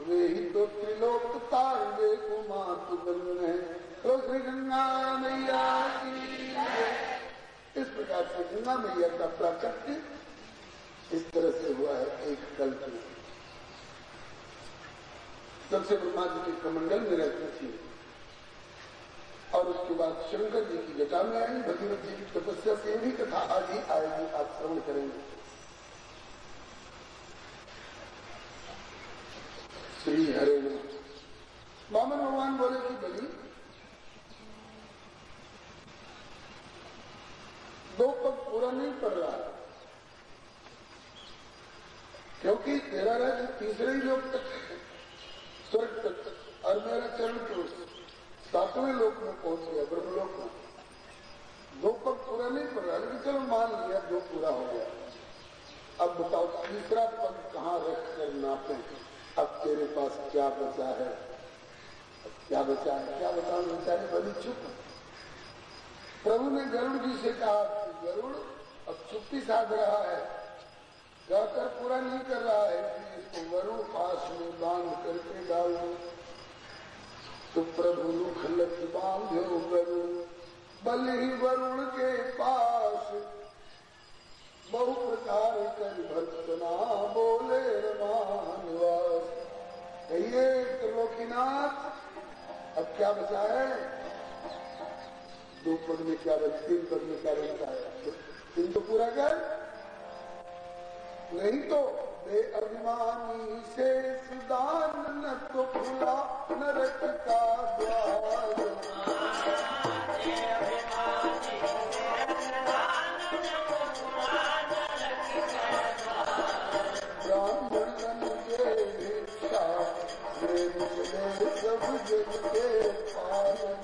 वे ही तो त्रिलोक तार वे कुमात बन है। तो श्री गंगा मैया की इस प्रकार से गंगा मैया का प्राकट्य इस तरह से हुआ है एक कल्प में। तब से ब्रह्मा जी के कमंडल में रहती थी और उसके बाद शंकर जी की जटा में आई। भगवत जी की तपस्या से भी कथा आज ही आएगी, आप श्रवण करेंगे। श्री हरे वामन भगवान बोले कि बलि 2 पग पूरा नहीं पड़ रहा है, क्योंकि तेरा राज्य तीसरे ही लोक तक है, स्वर्ग तक, और मेरा चरण तो 7वें लोक में पहुंच गया, ब्रह्मलोक में। 2 पग पूरा नहीं पड़ रहा, लेकिन चलो मान लिया 2 पूरा हो गया। अब बताओ तीसरा पग कहाँ रख कर नापे? अब तेरे पास क्या बचा है? क्या बचा है? क्या बताओ बेचारे बलि चुप। प्रभु ने गरुड़ जी से कहा कि गरुड़ अब चुप्पी साध रहा है, जाकर पूरा नहीं कर रहा है, इसको वरुण पास में बांध करके डाल दो। तो प्रभु लुखलत बांधो गरुड़, बलि वरुण के पास, बहु प्रकार कर भक्तना बोले रमानिवास। कहिए त्रिलोकीनाथ अब क्या बचा है? 2 पद में क्या बचा? 3 पद में क्या बचा है? 3 तो पूरा कर, नहीं तो बेअभिमानी से सुदान न तो खुला नरक का द्वार। सब जग के पालन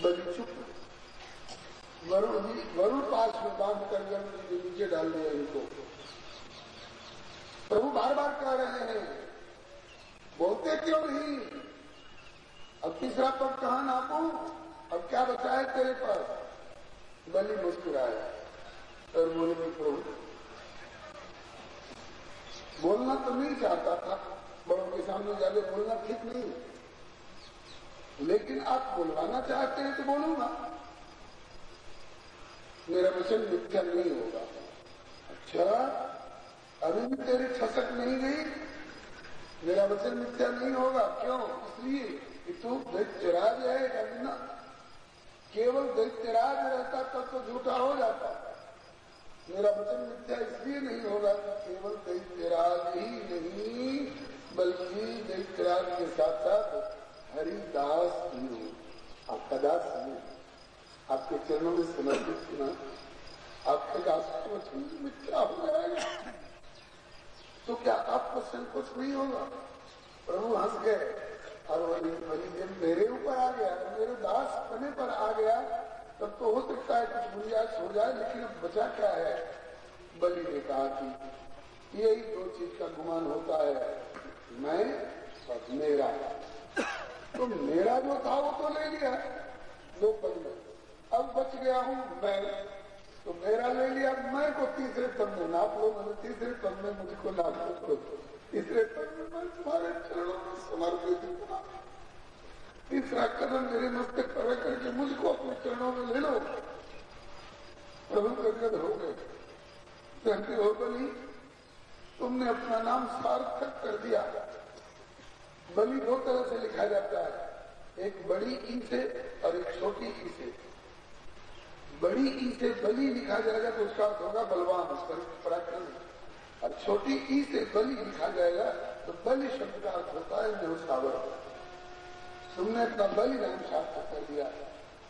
बलि चुप। वरुण पास में बांध कर गरुड़ जी नीचे डाल दिया इनको। प्रभु बार बार कह रहे हैं, बोलते क्यों नहीं? अब तीसरा पद कहां नापूं? अब क्या बचा है तेरे पास? बलि मुस्कुराया और बोले कि प्रभु बोलना तो नहीं चाहता था, बड़ों के सामने जाके बोलना ठीक नहीं, लेकिन आप बुलवाना चाहते हैं तो बोलूंगा, मेरा वचन मिथ्या नहीं होगा। अच्छा, अभी भी तेरी ठसक नहीं गई, मेरा वचन मिथ्या नहीं होगा। क्यों? इसलिए कि तू दैत्यराज है या ना? केवल दैत्यराज रहता तब तो झूठा हो जाता। मेरा वचन मिथ्या इसलिए नहीं होगा कि केवल दैत्यराज ही नहीं, बल्कि दैत्यराज के साथ साथ हरिदास भी हो। आपका दास भी आपके चरणों में समर्पित सुना, आपके दास का वचन मिथ्या हो जाएगा तो क्या आपको संकोच नहीं होगा? प्रभु हंस गए और वही जब मेरे ऊपर आ गया, मेरे दास बने पर आ गया, तब तो हो सकता है कुछ गुंजाइश हो जाए, लेकिन अब बचा क्या है? बलि ने कहा कि यही दो चीज का गुमान होता है, मैं और मेरा। तो मेरा जो था वो तो ले लिया दो पद में, अब बच गया हूं मैं, तो मेरा ले लिया, मैं को तीसरे पद में नाप लो, मैंने तीसरे पद में मुझको नाप लो, तीसरे पद में मैं तुम्हारे चरणों में समर्पित हूं। तीसरा कदम मेरे मस्तक पर रख करके मुझको अपने चरणों में ले लो। प्रभु गदगद हो गए, कहते हो बलि तुमने अपना नाम सार्थक कर दिया। बलि दो तरह से लिखा जाता है, एक बड़ी ई से और एक छोटी ई से। बड़ी ई से बलि लिखा जाएगा तो उसका अर्थ होगा बलवान, पराक्रम, और छोटी ई से बलि लिखा जाएगा तो बलि शब्द का अर्थ होता है न्यौछावर। तुमने अपना बलि नाम सार्थक कर दिया।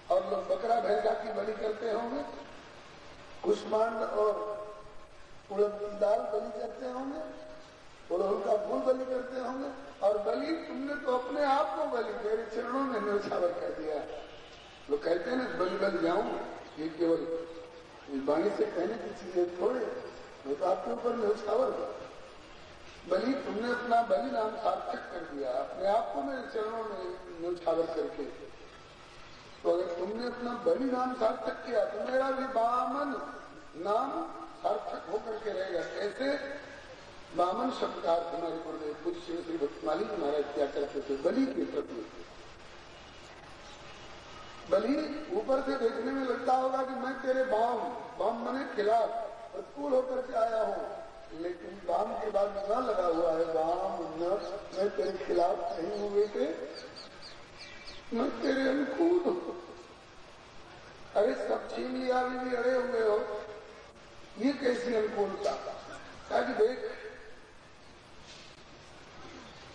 और लोग बकरा भैंसा की बलि करते होंगे, कुष्मांड और उड़द की दाल बलि करते होंगे, उड़हुल का फूल बलि करते होंगे, और बलि तुमने तो अपने आप को बलि मेरे चरणों में न्यौछावर कर दिया। लोग कहते हैं ना बलि बल जाऊं, ये केवल वाणी से कहने की चीजें थोड़े, मैं तो आपके ऊपर न्यौछावर हुआ। बलि तुमने अपना बलि नाम सार्थक कर दिया, अपने आप को मेरे चरणों में न्यौछावर करके। तो अगर तुमने अपना बलि नाम सार्थक किया तो मेरा भी वामन नाम सार्थक होकर के रहेगा। कैसे? वामन शब्द का अर्थ हमारे गुरुदेव पूज्य श्री भक्तमाली महाराज क्या करते थे बलि के प्रति। बलि ऊपर से देखने में लगता होगा कि मैं तेरे वाम मने खिलाफ प्रतिकूल होकर के आया हूँ, लेकिन वाम के बाद न लगा हुआ है, वाम न, मैं तेरे खिलाफ नहीं हुए थे, मैं तेरे अनुकूल हूँ। अरे सब छीन लिया, अभी भी अड़े हुए हो, ये कैसी अनुकूलता? ताकि देख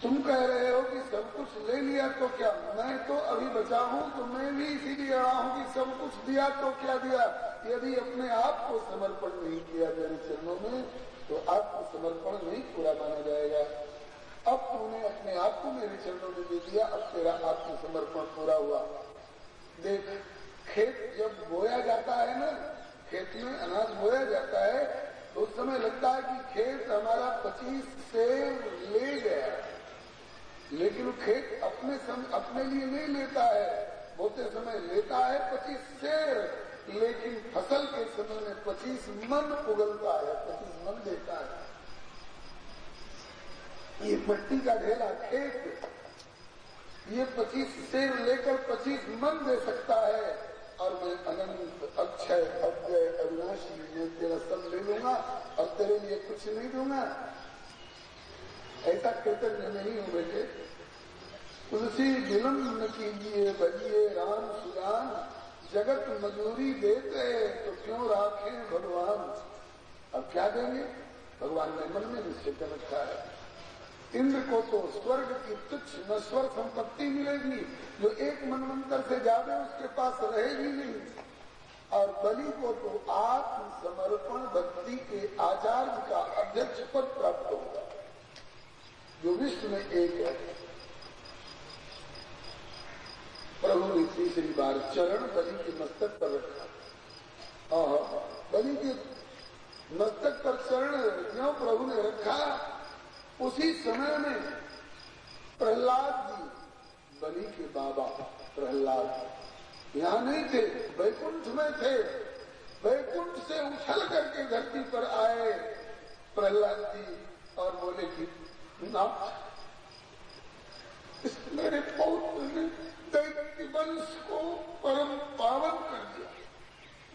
तुम कह रहे हो कि सब कुछ ले लिया तो क्या, मैं तो अभी बचा हूं, तो मैं भी इसीलिए आया हूं कि सब कुछ दिया तो क्या दिया। यदि अपने आप को समर्पण नहीं किया मेरे चरणों में तो आपको समर्पण नहीं पूरा माना जाएगा। अब तूने अपने आप को मेरे चरणों में दे दिया, अब तेरा आत्मसमर्पण पूरा हुआ। देख, खेत जब बोया जाता है ना, खेत में अनाज बोया जाता है तो उस समय लगता है कि खेत हमारा 25 सेर ले गया, लेकिन वो खेत अपने लिए नहीं लेता है, बोते समय लेता है 25 सेर, लेकिन फसल के समय में 25 मन उगलता है, 25 मन देता है। ये मिट्टी का ढेला खेत, ये 25 सेर लेकर 25 मन दे सकता है, और मैं अनंत अक्षय अव्यय अविनाशी मैं तेरा सब ले लूंगा और तेरे लिए कुछ नहीं दूंगा। ऐसा कृतज्ञ नहीं हूं बेटे। तुलसी विलंब न कीजिए बजिए राम सुजान, जगत मजूरी देते तो क्यों राखे भगवान। अब क्या देंगे? भगवान ने मन में निश्चय कर रखा है। इंद्र को तो स्वर्ग की तुच्छ नश्वर संपत्ति मिलेगी जो एक मनवंतर से ज्यादा उसके पास रहेगी नहीं, और बलि को तो आत्मसमर्पण भक्ति के आचार्य का अध्यक्ष पद प्राप्त होगा जो विश्व में एक है। प्रभु ने तीसरी बार चरण बलि के मस्तक पर रखा, बलि के मस्तक पर चरण ज्यों प्रभु ने रखा, उसी समय में प्रहलाद जी, बलि के बाबा प्रहलाद यहाँ नहीं थे, वैकुंठ में थे। वैकुंठ से उछल करके धरती पर आए प्रहलाद जी और बोले कि नाथ, मेरे पौत्र ने दैत्य वंश को परम पावन कर दिया,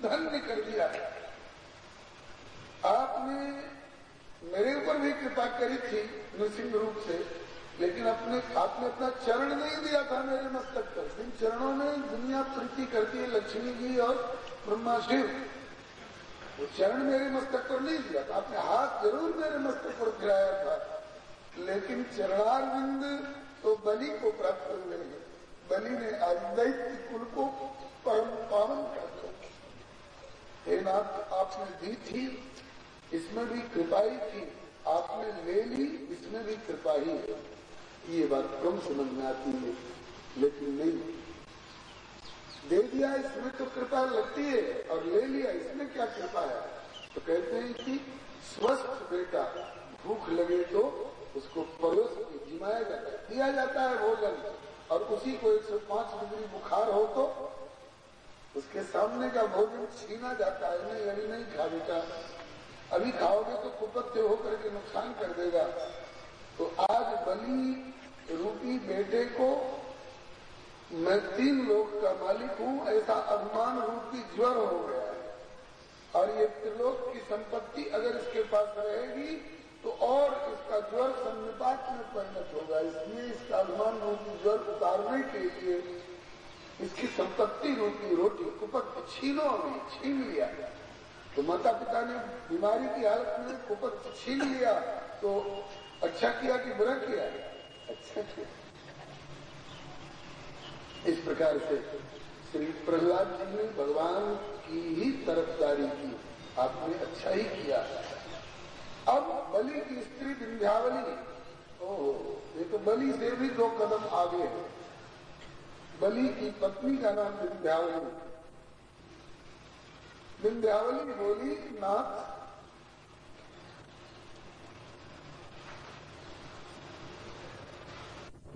धन्य कर दिया। आपने मेरे ऊपर भी कृपा करी थी नृसिंह रूप से, लेकिन आपने अपना चरण नहीं दिया था मेरे मस्तक पर। जिन चरणों में दुनिया प्रीति करती है, लक्ष्मी जी और ब्रह्मा शिव, वो चरण मेरे मस्तक पर नहीं दिया था। आपने हाथ जरूर मेरे मस्तक पर फिराया था, लेकिन चरणारविंद तो बलि को प्राप्त हुए हैं। बलि ने आज दैत्य कुल को परम पावन कर दिया। हे नाथ, आपने दी थी, इसमें भी कृपा ही थी, आपने ले ली, इसमें भी कृपा ही है। ये बात कम समझ में आती है, लेकिन नहीं, दे दिया इसमें तो कृपा लगती है, और ले लिया इसमें क्या कृपा है। तो कहते हैं कि स्वस्थ बेटा भूख लगे तो उसको परोस के जिमाया जाता है, दिया जाता है भोजन, और उसी को 105 डिग्री बुखार हो तो उसके सामने का भोजन छीना जाता है। नहीं, अभी नहीं खा बेटा, अभी खाओगे तो कुपत्य होकर के नुकसान कर देगा। तो आज बलि रूपी बेटे को मैं 3 लोक का मालिक हूं, ऐसा अभिमान रूपी ज्वर हो गया है, और ये त्रिलोक की संपत्ति अगर इसके पास रहेगी तो और इसका ज्वर सन्निपात में परिणत होगा। इसलिए इसका अभिमान रूपी ज्वर उतारने के लिए इसकी संपत्ति रूपी रोटी कुपत्य छीन लिया। तो माता पिता ने बीमारी की हालत में कुपत्य छीन लिया, तो अच्छा किया कि बुरा किया? अच्छा किया। इस प्रकार से श्री प्रहलाद जी ने भगवान की ही तरफदारी की, आपने अच्छा ही किया। अब बलि की स्त्री विंध्यावली, ओहो, ये तो बलि से भी 2 कदम आगे है। बलि की पत्नी का नाम विंध्यावली। विंध्यावली बोली, नाथ,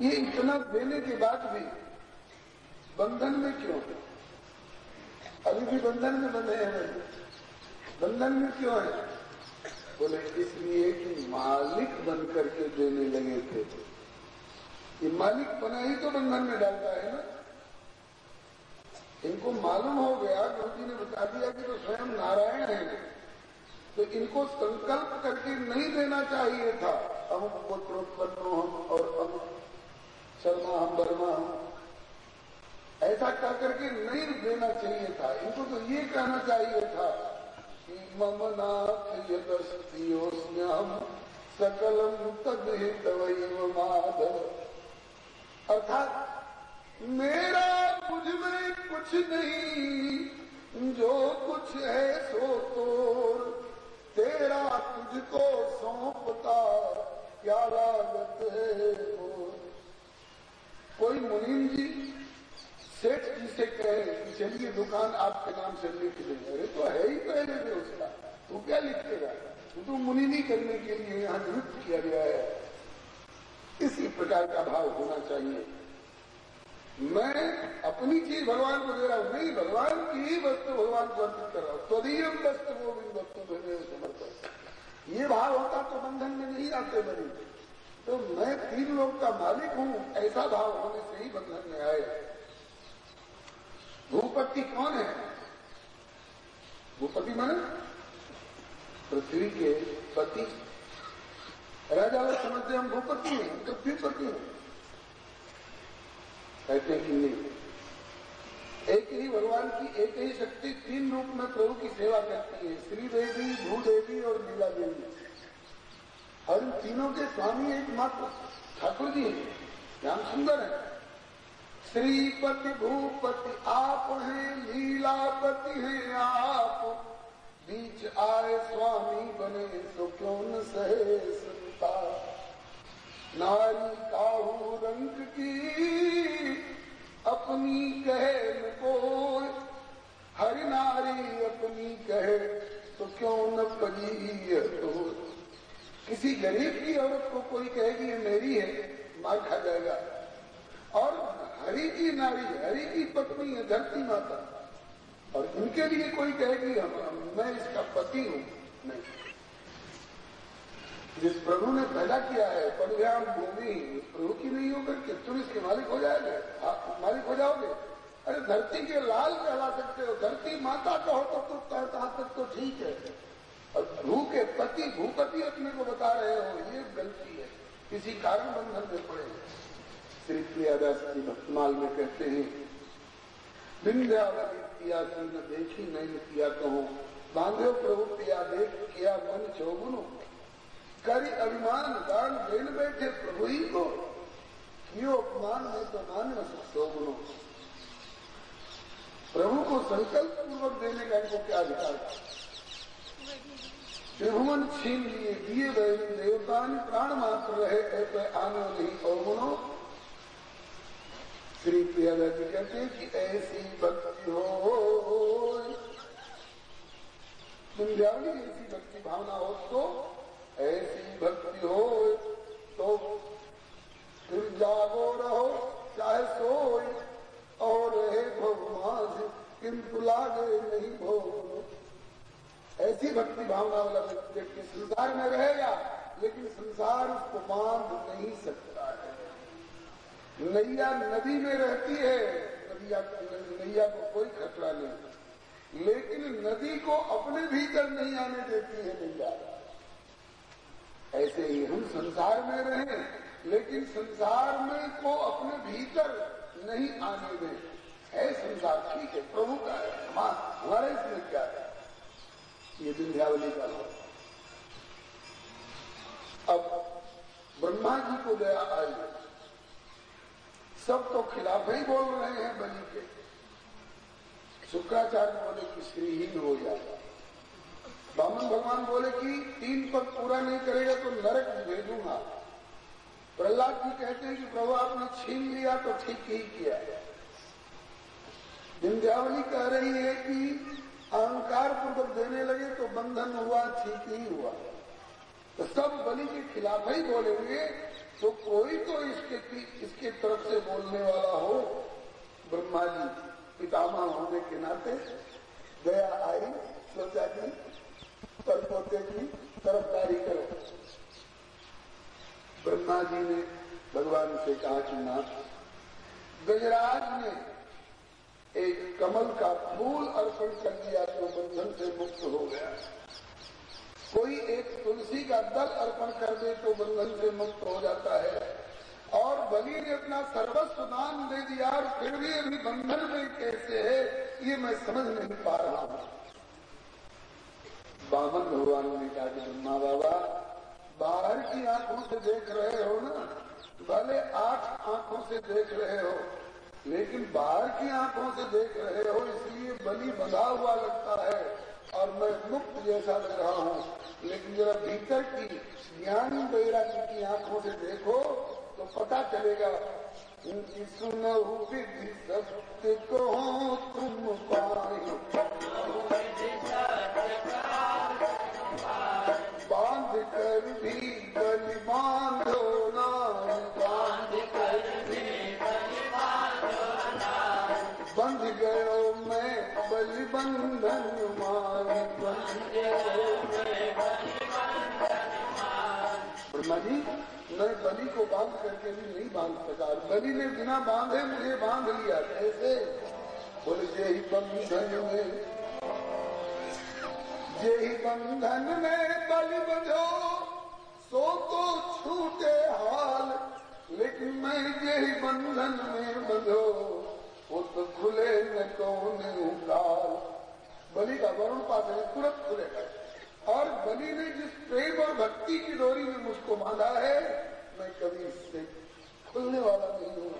ये इतना देने के बाद भी बंधन में क्यों? अभी भी बंधन में बंधे हैं। बंधन में क्यों है? बोले इसलिए कि मालिक बन करके देने लगे थे। ये मालिक बना ही तो बंधन में डालता है ना। इनको मालूम हो गया, गुरु जी ने बता दिया कि तो स्वयं नारायण है, तो इनको संकल्प करके नहीं देना चाहिए था, अमुक पुत्रोत्पन्नो हम और अमुक शर्मा हम बर्मा हम, ऐसा कह करके नहीं देना चाहिए था। इनको तो ये कहना चाहिए था कि मम नाथ यदस्तियोस्म्यहम् सकलम तद्हितवैव माधव, अर्थात मेरा मुझ में कुछ नहीं, जो कुछ है सो तोर, तेरा तुझको सौंपता क्या लागत है वो। कोई मुनीम जी सेठ जी से कहे कि चलिए दुकान आपके नाम से लिख देंगे, अरे तो है ही पहले से उसका, तू क्या लिखेगा, तू तो मुनीमी करने के लिए यहाँ नियुक्त किया गया है। इसी प्रकार का भाव होना चाहिए। मैं अपनी चीज भगवान को दे रहा हूं, नहीं, भगवान की ही वस्तु भगवान को अर्पित कर रहा हूं। त्वदीयम वस्तु गोविंद वस्तु भेदे समर्पण, ये भाव होता तो बंधन में नहीं आते बनी। तो मैं 3 लोक का मालिक हूं, ऐसा भाव होने से ही बंधन में आए। भूपति कौन है? भूपति माने पृथ्वी के पति। राजा लोग समझते हम भूपति हैं, हम पृथ्वीपति हैं। कहते हैं कि नहीं, एक ही भगवान की एक ही शक्ति 3 रूप में प्रभु की सेवा करती है, श्री देवी, भूदेवी और लीला देवी। और इन तीनों के स्वामी एकमात्र ठाकुर जी हैं, श्याम सुंदर है। श्रीपति भूपति आप हैं, लीलापति हैं आप, बीच आए स्वामी बने तो क्यों न सहे संताप। नारी काहू रंग की अपनी कहे न कोई, हरि नारी अपनी क्यों न पजी तो। किसी गरीब की औरत को कोई कहेगी ये मेरी है, मार खा जाएगा। और हरि की नारी, हरि की पत्नी है धरती माता, और इनके लिए कोई कहेगी मैं इसका पति हूं, नहीं। जिस प्रभु ने पैदा किया है परिवार भूमि, प्रभु की नहीं होकर के तुम इसके मालिक हो जाओगे, आप मालिक हो जाओगे। अरे धरती के लाल कहला सकते हो, धरती माता कहो तो कहाँ तक तो ठीक है, और भू के पति भूपति अपने को बता रहे हो, ये गलती है, किसी कारण बंधन में पड़े। श्री प्रियादास जी भक्तमाल में कहते हैं, विंध्यावली किया न देखी नहीं किया कहो, बांधो प्रभु पिया देख किया मन चौगुनो, करी अभिमान दान देन बैठे प्रभु ही को, कियो अपमान में तो मान सौगुनो। प्रभु को संकल्प पूर्वक देने का इनको क्या अधिकार था। त्रिभुवन छीन लिए दिए गए देवता प्राण मात्र रहे ऐसे आनो नहीं अवगुणो। श्री प्रियादा जी कहते हैं कि ऐसी भक्ति हो, विंध्यावली ऐसी भक्ति भावना हो तो, ऐसी भक्ति हो तो फिर जागो रहो चाहे सोए, और रहे भगवान किंतु लागे नहीं भोग। ऐसी भक्ति भावना वाला व्यक्ति संसार में रहेगा, लेकिन संसार उसको बांध नहीं सकता है। नैया नदी में रहती है, नैया को कोई खतरा नहीं, लेकिन नदी को अपने भीतर नहीं आने देती है नैया। ऐसे ही हम संसार में रहें, लेकिन संसार में को अपने भीतर नहीं आने दें। है संसार ठीक है, प्रभु का है, हमारा इसमें क्या है। ये विंध्यावली का नाम। अब ब्रह्मा जी को दया आई, सब तो खिलाफ ही बोल रहे हैं बलि के। शुक्राचार्य बोले कि श्रीहीन हो जाएगा, वामन भगवान बोले कि 3 पद पूरा नहीं करेगा तो नरक भेजूंगा। प्रहलाद जी कहते हैं कि प्रभु आपने छीन लिया तो ठीक ही किया। विंध्यावली कह रही है कि अहंकार पूर्वक देने लगे तो बंधन हुआ, ठीक ही हुआ। तो सब बलि के खिलाफ ही बोलेंगे, तो कोई तो इसके तरफ से बोलने वाला हो। ब्रह्मा जी पितामह होने के नाते दया आई, सोचा कि परपोते की तरफदारी करो। ब्रह्मा जी ने भगवान से कहा कि नाथ, गजराज ने एक कमल का फूल अर्पण कर दिया तो बंधन से मुक्त हो गया। कोई एक तुलसी का दल अर्पण कर दे तो बंधन से मुक्त हो जाता है। और बलि ने अपना सर्वस्व दान दे दिया और फिर भी अभी बंधन में कैसे है, ये मैं समझ नहीं पा रहा हूं। वामन भगवान ने कहा कि ब्रह्मा बाबा, बाहर की आंखों से देख रहे हो ना, भले 8 आंखों से देख रहे हो, लेकिन बाहर की आंखों से देख रहे हो, इसलिए बलि बंधा हुआ लगता है और मैं मुक्त जैसा लग रहा हूँ। लेकिन जरा भीतर की ज्ञानी बैरागी की आंखों से देखो तो पता चलेगा। उनकी सुनहु विधि सत्य को तुम पाए, बांध कर भी बलि बांधो ना, बांध कर भी बलि बांधो ना, बंध गयो मैं बलि बंधन मान, बंध गयो मैं बलि बंधन मान। ब्रह्मा जी, मैं बलि को बांध करके भी नहीं बांध सका, बलि ने बिना बांधे मुझे बांध लिया। कैसे? बोले यही बंधन में, यही बंधन में बलि बंधो सो तो छूटे हाल, लेकिन मैं यही बंधन में बंधो वो तो खुले न कौन काल। बलि का वरुण पास है, तुरंत खुलेगा। और बलि ने जिस प्रेम और भक्ति की डोरी में मुझको बांधा है, मैं कभी इससे खुलने वाला नहीं हूँ।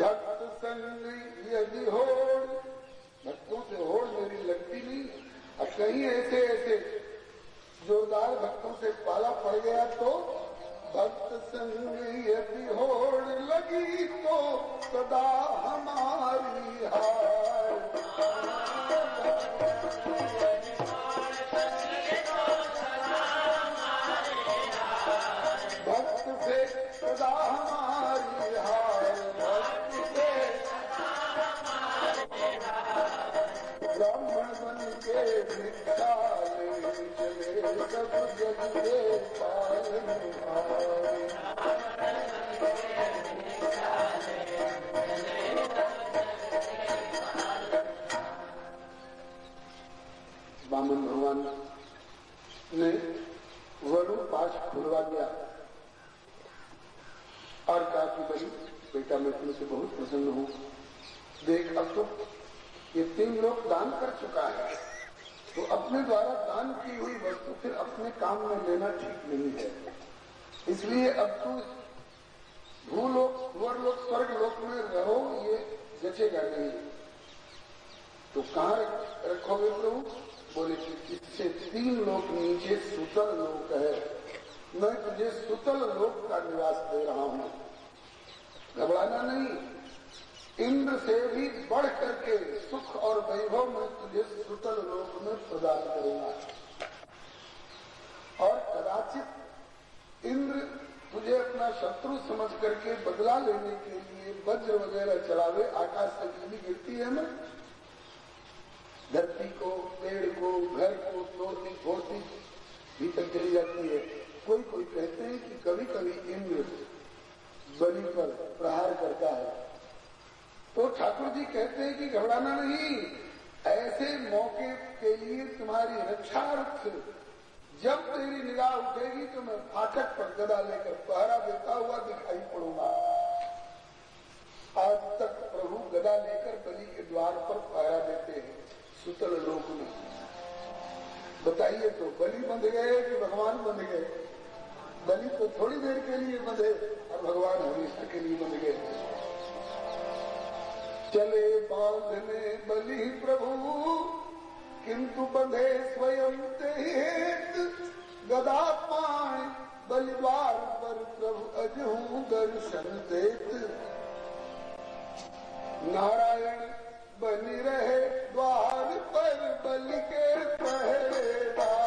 भक्त संग यदि होड़, भक्तों से होड़ मेरी लगती नहीं। अब कहीं ऐसे ऐसे जोरदार भक्तों से पाला पड़ गया तो भक्त संग यदि होड़ लगी तो सदा हमारी हार। भिक्षा ले चले सब जग के पालनहारे। वामन भगवान ने वरु पाश खुलवा दिया और कहा कि भाई बेटा मैं तुमसे बहुत प्रसन्न हूं, देख अब तो ये 3 लोग दान कर चुका है, तो अपने द्वारा दान की हुई वस्तु फिर अपने काम में लेना ठीक नहीं है, इसलिए अब तू भूलोक भूलोक स्वर्ग लोक में रहो, ये जचेगा नहीं। तो कहाँ रखोगे प्रभु? बोले कि इससे 3 लोक नीचे सुतल लोक है, मैं तुझे सुतल लोक का निवास दे रहा हूं, घबराना नहीं। इंद्र से भी बढ़ करके सुख और वैभव में तुझे सुतल लोक में प्रदान करूंगा। और कदाचित इंद्र तुझे अपना शत्रु समझ करके बदला लेने के लिए वज्र वगैरह चलावे, आकाश से बिजली गिरती है ना, धरती को, पेड़ को, घर को तोड़ती फोड़ती भीतर चली जाती है। कोई कोई कहते हैं कि कभी कभी इंद्र बलि पर प्रहार करता है, तो ठाकुर जी कहते हैं कि घबराना नहीं, ऐसे मौके के लिए तुम्हारी रक्षार्थ जब तेरी निगाह उठेगी तो मैं फाटक पर गदा लेकर पहरा देता हुआ दिखाई पड़ूंगा। आज तक प्रभु गदा लेकर बलि के द्वार पर पहरा देते हैं सुतल लोक में। बताइए तो बलि बंध गए कि भगवान बंध गए? बलि तो थोड़ी देर के लिए बंधे और भगवान हमेशा के लिए बंध गए। चले बांधने बलि प्रभु किंतु बंधे स्वयं तेत, गदा पाए बलिद्वार पर प्रभु अजहू दर्शन देत। नारायण बनी रहे द्वार पर बलि के पहरेदार।